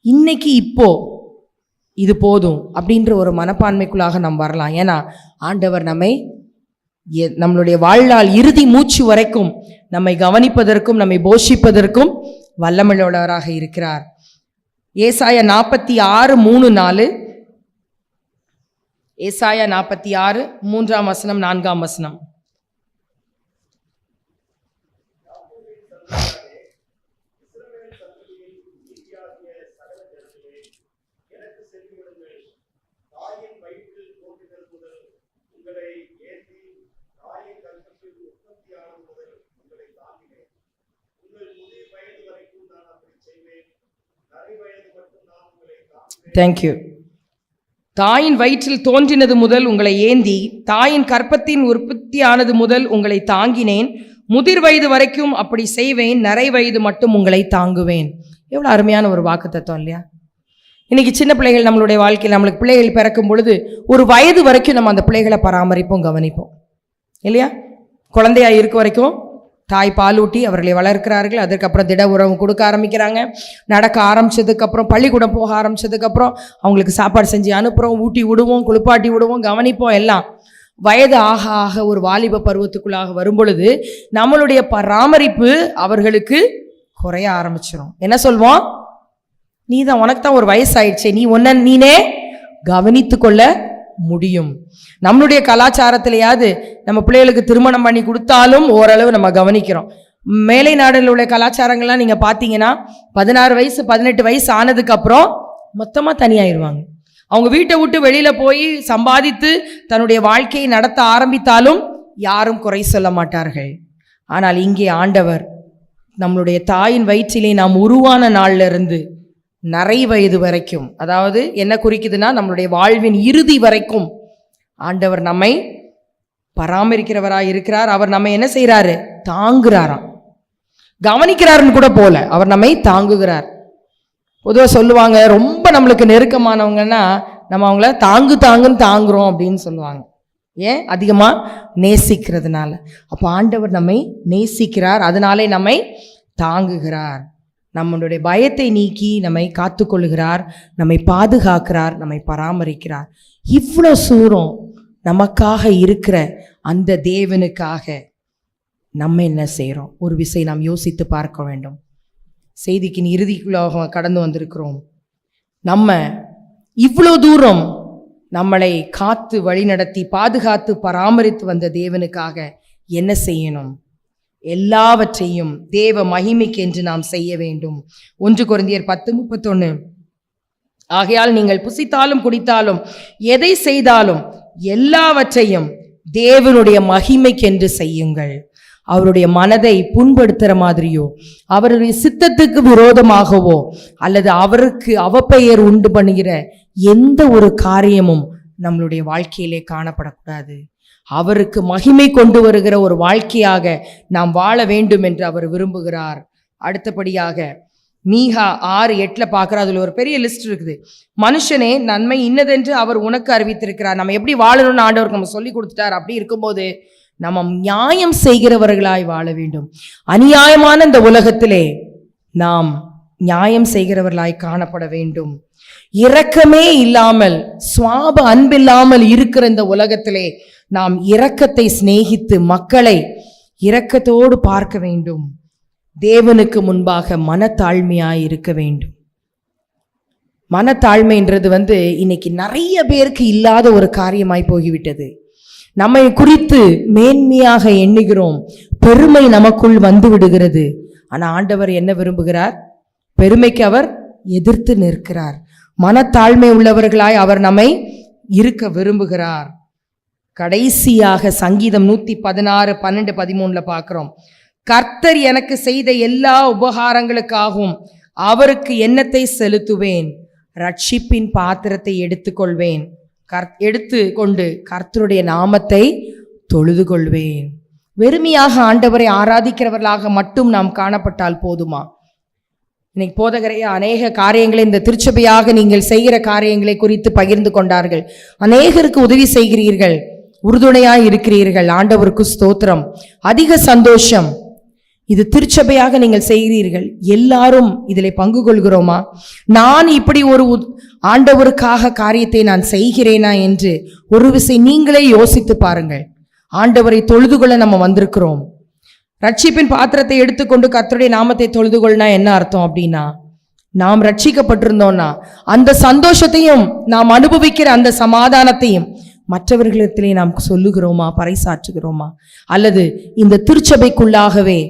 இன்னைக்கு இப்போ இது போதும் அப்படின்ற ஒரு மனப்பான்மைக்குள்ளாக நாம் வரலாம். ஏன்னா ஆண்டவர் நம்மளுடைய வாழ்நாள் இறுதி மூச்சு வரைக்கும் நம்மை கவனிப்பதற்கும் நம்மை போஷிப்பதற்கும் வல்லமையுள்ளவராக இருக்கிறார். ஏசாயா 46:3-4, ஏசாயா 46 3-4. தேங்க்யூ. தாயின் வயிற்றில் தோன்றினது முதல் உங்களை ஏந்தி, தாயின் கற்பத்தின் உற்பத்தியானது முதல் உங்களை தாங்கினேன். முதிர் வயது வரைக்கும் அப்படி செய்வேன், நரை வயது மட்டும் உங்களை தாங்குவேன். எவ்வளோ அருமையான ஒரு வாக்கு தத்துவம் இல்லையா? இன்னைக்கு சின்ன பிள்ளைகள் நம்மளுடைய வாழ்க்கையில், நம்மளுக்கு பிள்ளைகள் பிறக்கும் பொழுது ஒரு வயது வரைக்கும் நம்ம அந்த பிள்ளைகளை பராமரிப்போம், கவனிப்போம் இல்லையா? குழந்தையா இருக்க வரைக்கும் தாய் பாலூட்டி அவர்களை வளர்க்கிறார்கள். அதுக்கப்புறம் திட உறவு கொடுக்க ஆரம்பிக்கிறாங்க. நடக்க ஆரம்பிச்சதுக்கப்புறம், பள்ளிக்கூடம் போக ஆரம்பிச்சதுக்கப்புறம் அவங்களுக்கு சாப்பாடு செஞ்சு அனுப்புகிறோம், ஊட்டி விடுவோம், குளிப்பாட்டி விடுவோம், கவனிப்போம் எல்லாம். வயது ஆக ஆக ஒரு வாலிப பருவத்துக்குள்ளாக வரும் பொழுது நம்மளுடைய பராமரிப்பு அவர்களுக்கு குறைய ஆரம்பிச்சிடும். என்ன சொல்வோம்? நீ தான், உனக்கு தான் ஒரு வயசாயிடுச்சே, நீ ஒன்ன நீனே கவனித்து கொள்ள முடியும். நம்மளுடைய கலாச்சாரத்திலேயாவது நம்ம பிள்ளைகளுக்கு திருமணம் பண்ணி கொடுத்தாலும் ஓரளவு நம்ம கவனிக்கிறோம். மேலை நாடுகளில் உள்ள கலாச்சாரங்கள்லாம் நீங்கள் பார்த்தீங்கன்னா 16 வயசு 18 வயசு ஆனதுக்கப்புறம் மொத்தமாக தனியாயிருவாங்க. அவங்க வீட்டை விட்டு வெளியில் போய் சம்பாதித்து தன்னுடைய வாழ்க்கையை நடத்த ஆரம்பித்தாலும் யாரும் குறை சொல்ல மாட்டார்கள். ஆனால் இங்கே ஆண்டவர் நம்மளுடைய தாயின் வயிற்றிலே நாம் உருவான நாள்ல இருந்து நரை வயது வரைக்கும், அதாவது என்ன குறிக்குதுன்னா நம்மளுடைய வாழ்வின் இறுதி வரைக்கும் ஆண்டவர் நம்மை பராமரிக்கிறவராக இருக்கிறார். அவர் நம்ம என்ன செய்கிறாரு? தாங்குறாராம். கவனிக்கிறாருன்னு கூட போல, அவர் நம்மை தாங்குகிறார். பொதுவாக சொல்லுவாங்க, ரொம்ப நம்மளுக்கு நெருக்கமானவங்கன்னா நம்ம அவங்கள தாங்குன்னு தாங்குறோம் அப்படின்னு சொல்லுவாங்க. ஏன்? அதிகமாக நேசிக்கிறதுனால. அப்போ ஆண்டவர் நம்மை நேசிக்கிறார், அதனாலே நம்மை தாங்குகிறார். நம்மளுடைய பயத்தை நீக்கி நம்மை காத்துக்கொள்கிறார், நம்மை பாதுகாக்கிறார், நம்மை பராமரிக்கிறார். இவ்வளோ சூரம் நமக்காக இருக்கிற அந்த தேவனுக்காக நம்ம என்ன செய்கிறோம்? ஒரு விஷயம் நாம் யோசித்து பார்க்க வேண்டும். செய்திக்கு இறுதிக்குள்ளாக கடந்து வந்திருக்கிறோம். நம்ம இவ்வளோ தூரம் நம்மளை காத்து வழிநடத்தி பாதுகாத்து பராமரித்து வந்த தேவனுக்காக என்ன செய்யணும்? எல்லாவற்றையும் தேவ மகிமைக்கு என்று நாம் செய்ய வேண்டும். 1 கொரிந்தியர் 10:31, ஆகையால் நீங்கள் புசித்தாலும் குடித்தாலும் எதை செய்தாலும் எல்லாவற்றையும் தேவனுடைய மகிமைக்கென்று செய்யுங்கள். அவருடைய மனதை புண்படுத்துகிற மாதிரியோ, அவருடைய சித்தத்துக்கு விரோதமாகவோ, அல்லது அவருக்கு அவப்பெயர் உண்டு பண்ணுகிற எந்த ஒரு காரியமும் நம்மளுடைய வாழ்க்கையிலே காணப்படக்கூடாது. அவருக்கு மகிமை கொண்டு வருகிற ஒரு வாழ்க்கையாக நாம் வாழ வேண்டும் என்று அவர் விரும்புகிறார். அடுத்தபடியாக மீகா 6:8 பார்க்குறோம். அதில் ஒரு பெரிய லிஸ்ட் இருக்குது. மனுஷனே, நன்மை இன்னதென்று அவர் உனக்கு அறிவித்திருக்கிறார். நம்ம எப்படி வாழணும்னு ஆண்டவருக்கு நம்ம சொல்லி கொடுத்துட்டார். அப்படி இருக்கும்போது நம்ம நியாயம் செய்கிறவர்களாய் வாழ வேண்டும். அநியாயமான இந்த உலகத்திலே நாம் நியாயம் செய்கிறவர்களாய் காணப்பட வேண்டும். இரக்கமே இல்லாமல், சுவாப அன்பில்லாமல் இருக்கிற இந்த உலகத்திலே நாம் இரக்கத்தை சிநேகித்து மக்களை இரக்கத்தோடு பார்க்க வேண்டும். தேவனுக்கு முன்பாக மனத்தாழ்மையாய் இருக்க வேண்டும். மனத்தாழ்மைன்றது இன்னைக்கு நிறைய பேருக்கு இல்லாத ஒரு காரியமாய் போய்விட்டது. நம்மை குறித்து மேன்மையாக எண்ணுகிறோம், பெருமை நமக்குள் வந்து விடுகிறது. ஆனால் ஆண்டவர் என்ன விரும்புகிறார்? பெருமைக்கு அவர் எதிர்த்து நிற்கிறார். மனத்தாழ்மை உள்ளவர்களாய் அவர் நம்மை இருக்க விரும்புகிறார். கடைசியாக சங்கீதம் 116, 12, 13 பார்க்கிறோம். கர்த்தர் எனக்கு செய்த எல்லா உபகாரங்களுக்காகவும் அவருக்கு எண்ணத்தை செலுத்துவேன். ரட்சிப்பின் பாத்திரத்தை எடுத்துக்கொள்வேன், எடுத்துக்கொண்டு கர்த்தருடைய நாமத்தை தொழுது கொள்வேன். வெறுமையாக ஆண்டவரை ஆராதிக்கிறவர்களாக மட்டும் நாம் காணப்பட்டால் போதுமா? இன்னைக்கு போதகரையா அநேக காரியங்களை இந்த திருச்சபையாக நீங்கள் செய்கிற காரியங்களை குறித்து பகிர்ந்து கொண்டார்கள். அநேகருக்கு உதவி செய்கிறீர்கள், உறுதுணையாய் இருக்கிறீர்கள். ஆண்டவருக்கு ஸ்தோத்திரம், அதிக சந்தோஷம். இது திருச்சபையாக நீங்கள் செய்கிறீர்கள். எல்லாரும் இதில் பங்கு கொள்கிறோமா? நான் இப்படி ஒரு ஆண்டவருக்காக காரியத்தை நான் செய்கிறேனா என்று ஒரு விஷயம் நீங்களே யோசித்து பாருங்கள். ஆண்டவரை தொழுது கொள்ள நம்ம வந்திருக்கிறோம். ரட்சிப்பின் பாத்திரத்தை எடுத்துக்கொண்டு கர்த்தருடைய நாமத்தை தொழுது கொள்ளனா என்ன அர்த்தம் அப்படின்னா, நாம் ரட்சிக்கப்பட்டிருந்தோம்னா அந்த சந்தோஷத்தையும் நாம் அனுபவிக்கிற அந்த சமாதானத்தையும் மற்றவர்களிடத்திலே நாம் சொல்லுகிறோமா, பறைசாற்றுகிறோமா? அல்லது இந்த திருச்சபைக்குள்ளாகவே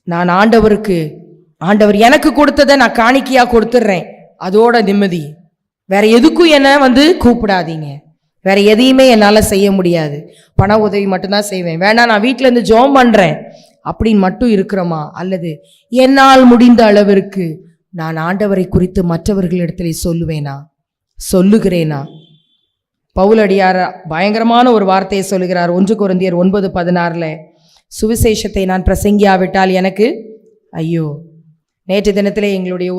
நான் ஆண்டவர் எனக்கு கொடுத்ததை நான் காணிக்கையா கொடுத்துட்றேன், அதோட நிம்மதி. வேற எதுக்கும் என்ன கூப்பிடாதீங்க, வேற எதையுமே என்னால் செய்ய முடியாது, பண உதவி மட்டும்தான் செய்வேன், வேணா நான் வீட்டில இருந்து ஜெபம் பண்றேன் அப்படின்னு மட்டும் இருக்கிறோமா? அல்லது என்னால் முடிந்த அளவிற்கு நான் ஆண்டவரை குறித்து மற்றவர்களிடத்திலே சொல்லுவேனா, சொல்லுகிறேனா? பவுலடியார் பயங்கரமான ஒரு வார்த்தையை சொல்லுகிறார். 1 கொரிந்தியர் 9:16 சுவிசேஷத்தை நான் பிரசங்கியாவிட்டால் எனக்கு ஐயோ. நேற்று தினத்திலே எங்களுடைய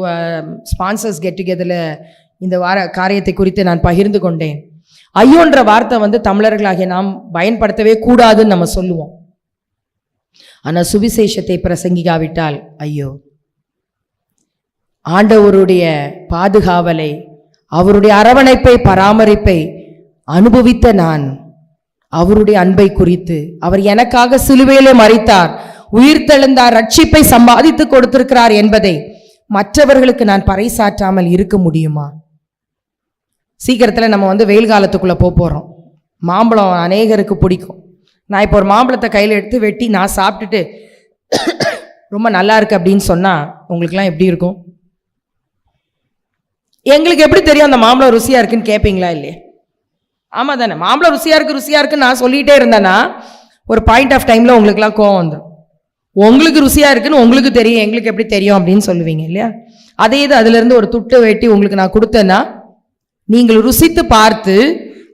ஸ்பான்சர்ஸ் கெட் டுகெதரில் இந்த காரியத்தை குறித்து நான் பகிர்ந்து கொண்டேன். ஐயோன்ற வார்த்தை தமிழர்களாகிய நாம் பயன்படுத்தவே கூடாதுன்னு நம்ம சொல்லுவோம். ஆனால் சுவிசேஷத்தை பிரசங்கிக்காவிட்டால் ஐயோ. ஆண்டவருடைய பாதுகாவலை, அவருடைய அரவணைப்பை, பராமரிப்பை அனுபவித்த நான் அவருடைய அன்பை குறித்து, அவர் எனக்காக சிலுவையிலே மரித்தார், உயிர்த்தெழுந்தார், ரட்சிப்பை சம்பாதித்து கொடுத்திருக்கிறார் என்பதை மற்றவர்களுக்கு நான் பறைசாற்றாமல் இருக்க முடியுமா? சீக்கிரத்தில் நம்ம வெயில் காலத்துக்குள்ளே போகிறோம். மாம்பழம் அநேகருக்கு பிடிக்கும். நான் இப்போ ஒரு மாம்பழத்தை கையில் எடுத்து வெட்டி நான் சாப்பிட்டுட்டு ரொம்ப நல்லா இருக்கு அப்படின்னு சொன்னால் உங்களுக்குலாம் எப்படி இருக்கும்? எங்களுக்கு எப்படி தெரியும் அந்த மாம்பழம் ருசியாக இருக்குன்னு கேட்பீங்களா? இல்லையே? ஆமாம் தானே? மாம்பழம் ருசியாக இருக்குன்னு நான் சொல்லிகிட்டே இருந்தேன்னா ஒரு பாயிண்ட் ஆஃப் டைமில் உங்களுக்குலாம் கோவம் வந்துடும். உங்களுக்கு ருசியாக இருக்குன்னு உங்களுக்கு தெரியும், எங்களுக்கு எப்படி தெரியும் அப்படின்னு சொல்லுவீங்க இல்லையா? அதே இது அதிலிருந்து ஒரு துட்டு வெட்டி உங்களுக்கு நான் கொடுத்தேன்னா நீங்கள் ருசித்து பார்த்து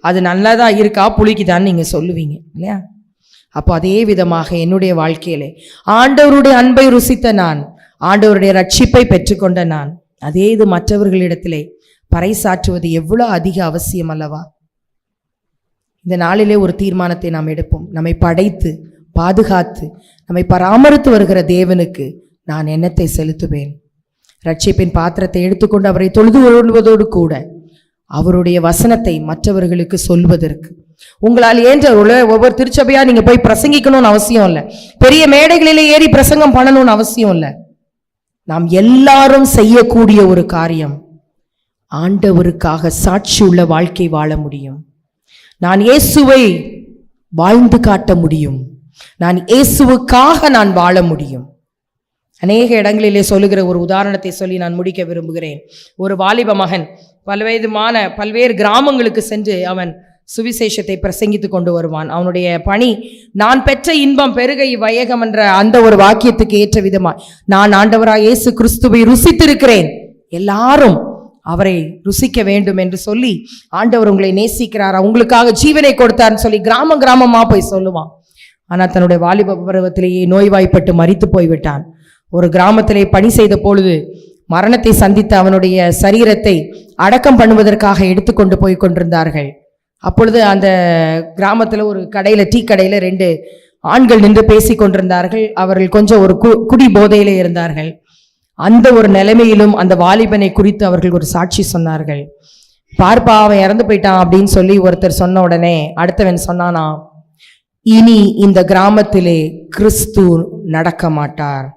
அது நல்லதாக இருக்கா புளிக்குதான்னு நீங்கள் சொல்லுவீங்க இல்லையா? அப்போ அதே விதமாக என்னுடைய வாழ்க்கையிலே ஆண்டவருடைய அன்பை ருசித்த நான், ஆண்டவருடைய ரட்சிப்பை பெற்றுக்கொண்ட நான், அதே இது மற்றவர்களிடத்திலே பறைசாற்றுவது எவ்வளோ அதிக அவசியம் அல்லவா? இந்த நாளிலே ஒரு தீர்மானத்தை நாம் எடுப்போம். நம்மை படைத்து பாதுகாத்து நம்மை பராமரித்து வருகிற தேவனுக்கு நான் எண்ணத்தை செலுத்துவேன். ரட்சிப்பின் பாத்திரத்தை எடுத்துக்கொண்டு அவரை தொழுது கொள்வதோடு கூட அவருடைய வசனத்தை மற்றவர்களுக்கு சொல்வதற்கு உங்களால் ஏன்ற ஒவ்வொரு திருச்சபையா நீங்க போய் பிரசங்கிக்கணும்னு அவசியம் இல்லை. பெரிய மேடைகளிலே ஏறி பிரசங்கம் பண்ணணும்னு அவசியம் இல்லை. நாம் எல்லாரும் செய்யக்கூடிய ஒரு காரியம், ஆண்டவருக்காக சாட்சி உள்ள வாழ்க்கை வாழ முடியும். நான் இயேசுவை வாழ்ந்து காட்ட முடியும். நான் இயேசுவுக்காக நான் வாழ முடியும். அநேக இடங்களிலே சொல்லுகிற ஒரு உதாரணத்தை சொல்லி நான் முடிக்க விரும்புகிறேன். ஒரு வாலிப மகன் பல்வேறு கிராமங்களுக்கு சென்று அவன் சுவிசேஷத்தை பிரசங்கித்து கொண்டு வருவான். அவனுடைய பணி, நான் பெற்ற இன்பம் பெருக இவ்வையகம் என்ற அந்த ஒரு வாக்கியத்துக்கு ஏற்ற விதமாய் நான் ஆண்டவராய் இயேசு கிறிஸ்துவை ருசித்திருக்கிறேன், எல்லாரும் அவரை ருசிக்க வேண்டும் என்று சொல்லி ஆண்டவர் உங்களை நேசிக்கிறார், உங்களுக்காக ஜீவனை கொடுத்தார்னு சொல்லி கிராமமா போய் சொல்லுவான். ஆனால் தன்னுடைய வாலிப பருவத்திலேயே நோய்வாய்ப்பட்டு மரித்து போய்விட்டான். ஒரு கிராமத்திலே பணி செய்த பொழுது மரணத்தை சந்தித்த அவனுடைய சரீரத்தை அடக்கம் பண்ணுவதற்காக எடுத்துக்கொண்டு போய் கொண்டிருந்தார்கள். அப்பொழுது அந்த கிராமத்தில் ஒரு டீ கடையில் 2 ஆண்கள் நின்று பேசி கொண்டிருந்தார்கள். அவர்கள் கொஞ்சம் ஒரு குடி போதையிலே இருந்தார்கள். அந்த ஒரு நிலைமையிலும் அந்த வாலிபனை குறித்து அவர்கள் ஒரு சாட்சி சொன்னார்கள். பார்ப்பா, அவன் இறந்து போயிட்டான் அப்படின்னு சொல்லி ஒருத்தர் சொன்ன உடனே அடுத்தவன் சொன்னானா, இனி இந்த கிராமத்திலே கிறிஸ்து நடக்க மாட்டார்.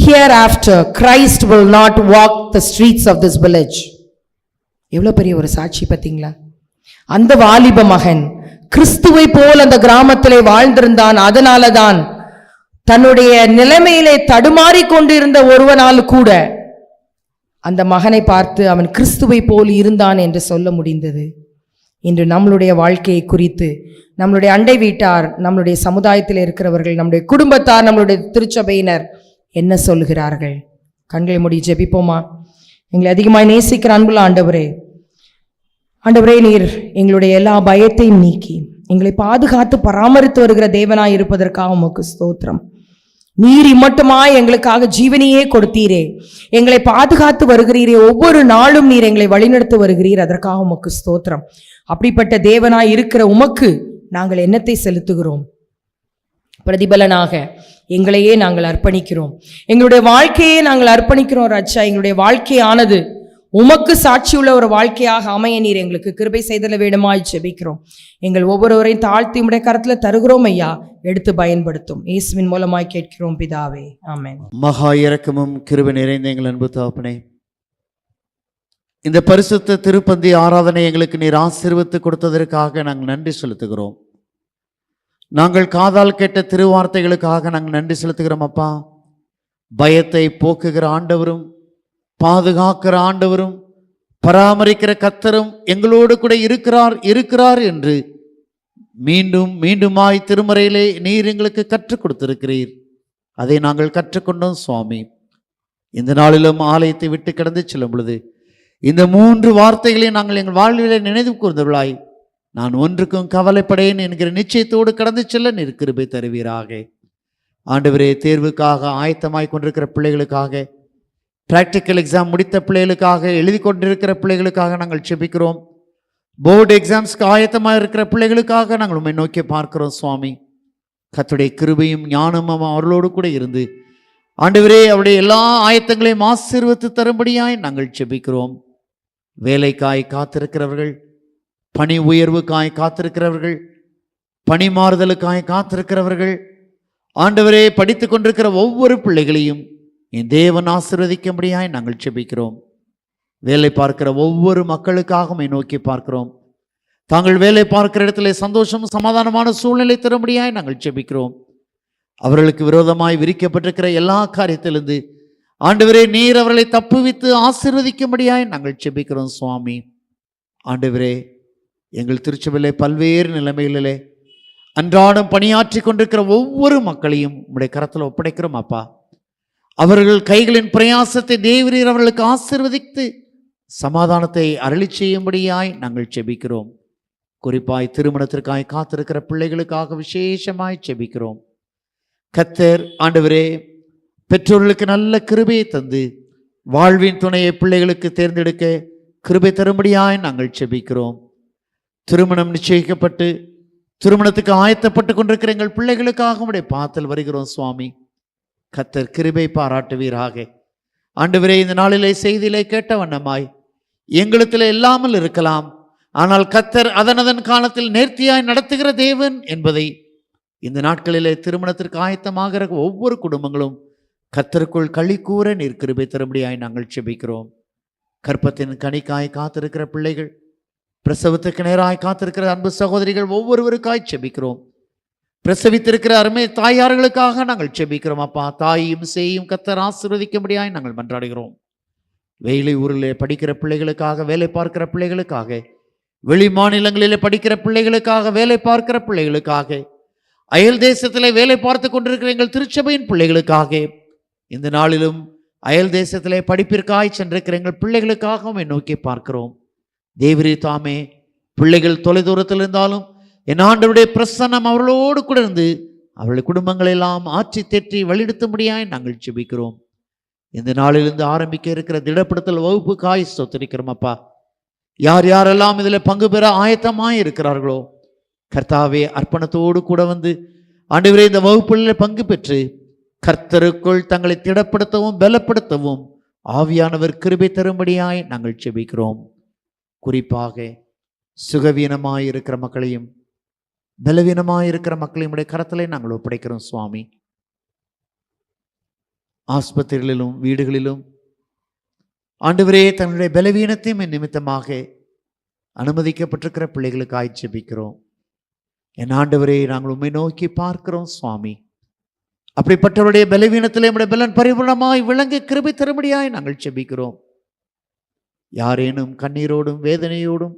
Hereafter Christ will not walk the streets of this village. எவ்வளவு பெரிய ஒரு சாட்சி பார்த்தீங்களா? அந்த வாலிப மகன் கிறிஸ்துவை போல் அந்த கிராமத்திலே வாழ்ந்திருந்தான். அதனால தான் தன்னுடைய நிலைமையிலே தடுமாறி கொண்டிருந்த ஒருவனால் கூட அந்த மகனை பார்த்து அவன் கிறிஸ்துவை போல் இருந்தான் என்று சொல்ல முடிந்தது. இன்று நம்மளுடைய வாழ்க்கையை குறித்து நம்மளுடைய அண்டை வீட்டார், நம்மளுடைய சமுதாயத்தில் இருக்கிறவர்கள், நம்முடைய குடும்பத்தார், நம்மளுடைய திருச்சபையினர் என்ன சொல்கிறார்கள்? கண்களை மூடி ஜெபிப்போமா? எங்களை அதிகமாக நேசிக்கிற அன்புள்ள ஆண்டவரே, நீர் எங்களுடைய எல்லா பயத்தையும் நீக்கி எங்களை பாதுகாத்து பராமரித்து வருகிற தேவனாய் இருப்பதற்காக உமக்கு ஸ்தோத்திரம். நீர் இம்மட்டுமாய் எங்களுக்காக ஜீவனையே கொடுத்தீரே, எங்களை பாதுகாத்து வருகிறீரே, ஒவ்வொரு நாளும் நீர் எங்களை வழிநடத்தி வருகிறீர், அதற்காக உமக்கு ஸ்தோத்திரம். அப்படிப்பட்ட தேவனாய் இருக்கிற உமக்கு நாங்கள் என்னத்தை செலுத்துகிறோம்? பிரதிபலனாக எங்களையே நாங்கள் அர்ப்பணிக்கிறோம், எங்களுடைய வாழ்க்கையே நாங்கள் அர்ப்பணிக்கிறோம். ராஜா, எங்களுடைய வாழ்க்கையானது உமக்கு சாட்சியுள்ள ஒரு வாழ்க்கையாக அமைய நீர் எங்களுக்கு கிருபை செய்தல வேண்டுமாய் ஜெபிக்கிறோம். எங்கள் ஒவ்வொருவரையும் தாழ்த்தி உம்முடைய கரத்தில் தருகிறோம் ஐயா, எடுத்து பயன்படுத்தும். இயேசுவின் மூலமாய் கேட்கிறோம் பிதாவே, ஆமென். மகா இரக்கமும் கிருபை நிறைந்த எங்கள் அன்பு தகப்பனே, இந்த பரிசுத்த திருப்பந்தி ஆராதனை எங்களுக்கு நீர் ஆசீர்வதித்து கொடுத்ததற்காக நாங்கள் நன்றி செலுத்துகிறோம். நாங்கள் காதால் கேட்ட திருவார்த்தைகளுக்காக நாங்கள் நன்றி செலுத்துகிறோம். அப்பா, பயத்தை போக்குகிற ஆண்டவரும் பாதுகாக்கிற ஆண்டவரும் பராமரிக்கிற கர்த்தரும் எங்களோடு கூட இருக்கிறார் என்று மீண்டும் மீண்டுமாய் திருமறையிலே நீர் எங்களுக்கு கற்றுக் கொடுத்திருக்கிறீர். அதை நாங்கள் கற்றுக்கொண்டோம் சுவாமி. இந்த நாளிலும் ஆலயத்தை விட்டு கடந்து செல்லும் பொழுது இந்த 3 வார்த்தைகளை நாங்கள் எங்கள் வாழ்விலே நினைவு கூர்ந்தவர்களாய், நான் ஒன்றுக்கும் கவலைப்படேன் என்கிற நிச்சயத்தோடு கடந்து செல்ல நீர் கிருபை தருவீராக. ஆண்டவரே, தேர்வுக்காக ஆயத்தமாய் கொண்டிருக்கிற பிள்ளைகளுக்காக, பிராக்டிக்கல் எக்ஸாம் முடித்த பிள்ளைகளுக்காக, எழுதி கொண்டிருக்கிற பிள்ளைகளுக்காக நாங்கள் செபிக்கிறோம். போர்டு எக்ஸாம்ஸ்க்கு ஆயத்தமாக இருக்கிற பிள்ளைகளுக்காக நாங்கள் உம்மை நோக்கி பார்க்கிறோம் சுவாமி. கர்த்தருடைய கிருபையும் ஞானமும் அவர்களோடு கூட இருந்து ஆண்டவரே அவருடைய எல்லா ஆயத்தங்களையும் ஆசீர்வதித்து தரும்படியாய் நாங்கள் செபிக்கிறோம். வேலைக்காய் காத்திருக்கிறவர்கள், பணி உயர்வுக்காய் காத்திருக்கிறவர்கள், பணி மாறுதலுக்காய் காத்திருக்கிறவர்கள், ஆண்டவரே படித்து கொண்டிருக்கிற ஒவ்வொரு பிள்ளைகளையும் என் தேவன் ஆசீர்வதிக்கும்படியாய் நாங்கள் செபிக்கிறோம். வேலை பார்க்கிற ஒவ்வொரு மக்களுக்காக நோக்கி பார்க்கிறோம். தாங்கள் வேலை பார்க்கிற இடத்துல சந்தோஷம் சமாதானமான சூழ்நிலை தரும்படியாய் நாங்கள் செபிக்கிறோம். அவர்களுக்கு விரோதமாய் விரிக்கப்பட்டிருக்கிற எல்லா காரியத்திலிருந்து ஆண்டவரே நீர் அவர்களை தப்புவித்து ஆசீர்வதிக்கும்படியாய் நாங்கள் செபிக்கிறோம் சுவாமி. ஆண்டவரே, எங்கள் திருச்சபையிலே பல்வேறு நிலைமைகளிலே அன்றாடம் பணியாற்றி கொண்டிருக்கிற ஒவ்வொரு மக்களையும் உம்முடைய கரத்தில் ஒப்படைக்கிறோம் அப்பா. அவர்கள் கைகளின் பிரயாசத்தை தேவரீர் அவர்களுக்கு ஆசீர்வதித்து சமாதானத்தை அருளி செய்யும்படியாய் நாங்கள் செபிக்கிறோம். குறிப்பாய் திருமணத்திற்காய் காத்திருக்கிற பிள்ளைகளுக்காக விசேஷமாய் செபிக்கிறோம். கர்த்தர் ஆண்டவரே பெற்றோர்களுக்கு நல்ல கிருபையை தந்து வாழ்வின் துணையை பிள்ளைகளுக்கு தேர்ந்தெடுக்க கிருபை தரும்படியாய் நாங்கள் செபிக்கிறோம். திருமணம் நிச்சயிக்கப்பட்டு திருமணத்துக்கு ஆயத்தப்பட்டு கொண்டிருக்கிற எங்கள் பிள்ளைகளுக்காக உடைய பாத்தல் வருகிறோம் சுவாமி. கர்த்தர் கிருபை பாராட்டுவீராக. ஆண்டவரே, இந்த நாளிலே செய்தியிலே கேட்ட வண்ணமாய் எங்களிடத்தில் இல்லாமல் இருக்கலாம், ஆனால் கர்த்தர் அதன் காலத்தில் நேர்த்தியாய் நடத்துகிற தேவன் என்பதை இந்த நாட்களிலே திருமணத்திற்கு ஆயத்தமாகிற ஒவ்வொரு குடும்பங்களும் கர்த்தருக்குள் களி கூற நீர் கிருபை தரும்படியாய் நாங்கள் செபிக்கிறோம். கற்பத்தின் கனிக்காய் காத்திருக்கிற பிள்ளைகள், பிரசவத்துக்கு நேராய் காத்திருக்கிற அன்பு சகோதரிகள் ஒவ்வொருவருக்காய் செபிக்கிறோம். பிரசவித்திருக்கிற அருமை தாயார்களுக்காக நாங்கள் செபிக்கிறோம் அப்பா. தாயும் சேயும் கர்த்தர் ஆசீர்வதிக்கும்படியாய் நாங்கள் மன்றாடுகிறோம். வெயிலை ஊரிலே படிக்கிற பிள்ளைகளுக்காக, வேலை பார்க்கிற பிள்ளைகளுக்காக, வெளி மாநிலங்களிலே படிக்கிற பிள்ளைகளுக்காக, வேலை பார்க்கிற பிள்ளைகளுக்காக, அயல் தேசத்திலே வேலை பார்த்து கொண்டிருக்கிற எங்கள் திருச்சபையின் பிள்ளைகளுக்காக, இந்த நாளிலும் அயல் தேசத்திலே படிப்பிற்காய் சென்றிருக்கிற எங்கள் பிள்ளைகளுக்காகவும் நோக்கி பார்க்கிறோம். தேவரீ தாமே பிள்ளைகள் தொலைதூரத்தில் இருந்தாலும் என் ஆண்டவருடைய பிரசன்னம் அவர்களோடு கூட இருந்து அவர்களுடைய குடும்பங்களெல்லாம் ஆட்சி தேற்றி வழிநடத்தும்படியாய் நாங்கள் செபிக்கிறோம். இந்த நாளிலிருந்து ஆரம்பிக்க இருக்கிற திடப்படுத்தல் வகுப்புக்காய் ஸ்தோத்திரிக்கிறோம் அப்பா. யார் யாரெல்லாம் இதில் பங்கு பெற ஆயத்தமாய் இருக்கிறார்களோ கர்த்தாவே, அர்ப்பணத்தோடு கூட வந்து ஆண்டவரே இந்த வகுப்புகளில் பங்கு பெற்று கர்த்தருக்குள் தங்களை திடப்படுத்தவும் பலப்படுத்தவும் ஆவியானவர் கிருபை தரும்படியாய் நாங்கள் செபிக்கிறோம். குறிப்பாக சுகவீனமாயிருக்கிற மக்களையும் பலவீனமாயிருக்கிற மக்களையும் உடைய கரத்திலே நாங்கள் ஒப்படைக்கிறோம் சுவாமி. ஆஸ்பத்திரிகளிலும் வீடுகளிலும் ஆண்டவரே தன்னுடைய பலவீனத்தையும் நிமித்தமாக அனுமதிக்கப்பட்டிருக்கிற பிள்ளைகளுக்காய் செபிக்கிறோம். என் ஆண்டவரே, நாங்கள் உம்மை நோக்கி பார்க்கிறோம் சுவாமி. அப்படிப்பட்டவருடைய பலவீனத்திலே நம்முடைய பலன் பரிபூர்ணமாய் விளங்க கிருபை தரும்படியாய் நாங்கள் செபிக்கிறோம். யாரேனும் கண்ணீரோடும் வேதனையோடும்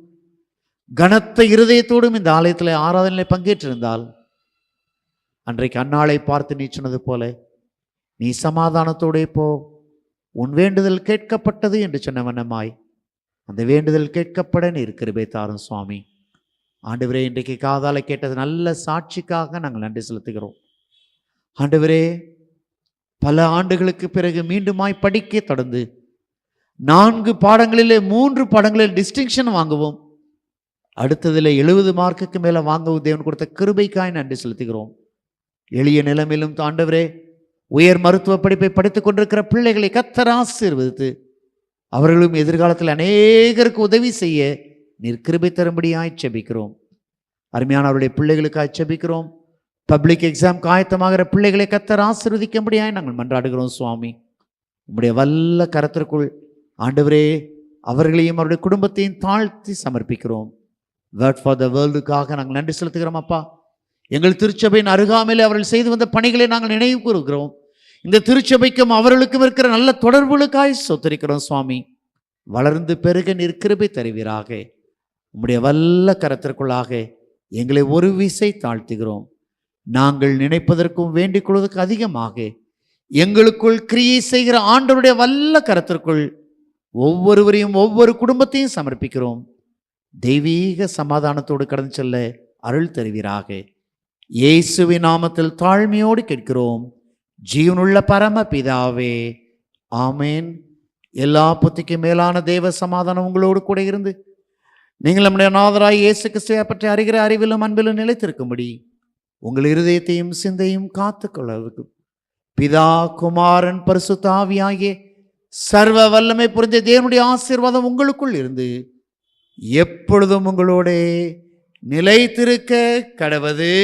கனத்த இருதயத்தோடும் இந்த ஆலயத்தில் ஆராதனையில் பங்கேற்றிருந்தால் அன்றைக்கு அன்னாளை பார்த்து நீ சொன்னது போல, நீ சமாதானத்தோடே போ, உன் வேண்டுதல் கேட்கப்பட்டது என்று சொன்ன வண்ணமாய் அந்த வேண்டுதல் கேட்கப்பட நீர் கிருபை தாரும் சுவாமி. ஆண்டவரே, இன்றைக்கு காதால கேட்டது நல்ல சாட்சிக்காக நாங்கள் நன்றி செலுத்துகிறோம். ஆண்டவரே, பல ஆண்டுகளுக்கு பிறகு மீண்டுமாய் படிக்க தொடர்ந்து 4 பாடங்களிலே 3 பாடங்களில் டிஸ்டிங்ஷன் வாங்குவோம், அடுத்ததில் 70 மார்க்குக்கு மேலே வாங்கவும் தேவன் கொடுத்த கிருபைக்காய் நன்றி செலுத்துகிறோம். எளிய நிலைமையிலும் ஆண்டவரே, உயர் மருத்துவ படிப்பை படித்துக் கொண்டிருக்கிற பிள்ளைகளை கர்த்தர் ஆசீர்வதித்து அவர்களும் எதிர்காலத்தில் அநேகருக்கு உதவி செய்ய நீர் கிருபை தரும்படியாய் செபிக்கிறோம். அருமையானவருடைய பிள்ளைகளுக்காய் செபிக்கிறோம். பப்ளிக் எக்ஸாம் ஆயத்தமாகிற பிள்ளைகளை கர்த்தர் ஆசீர்வதிக்கும்படியாய் நாங்கள் மன்றாடுகிறோம் சுவாமி. உம்முடைய வல்ல கரத்திற்குள் ஆண்டவரே அவர்களையும் அவருடைய குடும்பத்தையும் தாழ்த்தி சமர்ப்பிக்கிறோம். வேர்ட் ஃபார் த வேர்ல்டுக்காக நாங்கள் நன்றி செலுத்துகிறோம் அப்பா. எங்கள் திருச்சபையின் அருகாமையில் அவர்கள் செய்து வந்த பணிகளை நாங்கள் நினைவு கூறுகிறோம். இந்த திருச்சபைக்கும் அவர்களுக்கும் இருக்கிற நல்ல தொடர்புகளுக்காய் சொத்தரிக்கிறோம் சுவாமி. வளர்ந்து பெருக நீர் கிருபை தருவீராக. உம்முடைய வல்ல கரத்திற்குள்ளாக எங்களை ஒரு விசை தாழ்த்துகிறோம். நாங்கள் நினைப்பதற்கும் வேண்டிக் கொள்வதற்கு அதிகமாக எங்களுக்குள் கிரியை செய்கிற ஆண்டவருடைய வல்ல கரத்திற்குள் ஒவ்வொருவரையும் ஒவ்வொரு குடும்பத்தையும் சமர்ப்பிக்கிறோம். தெய்வீக சமாதானத்தோடு கடந்து செல்ல அருள் தருவீராக. இயேசுவின் நாமத்தில் தாழ்மையோடு கேட்கிறோம் ஜீவனுள்ள பரம பிதாவே, ஆமேன். எல்லா புத்திக்கும் மேலான தேவ சமாதானம் உங்களோடு கூட இருந்து நீங்கள் நம்முடைய நாதராய் இயேசு கிறிஸ்துவை பற்றி அறிகிற அறிவிலும் அன்பிலும் நிலைத்திருக்கும்படி உங்கள் இருதயத்தையும் சிந்தையும் காத்துக்கொள்ள பிதா, குமாரன், பரிசுத்த ஆவியாகிய சர்வ வல்லமை புரிந்த தேவனுடைய ஆசீர்வாதம் உங்களுக்குள் இருந்து எப்பொழுதும் உங்களோட நிலைத்திருக்க கடவது.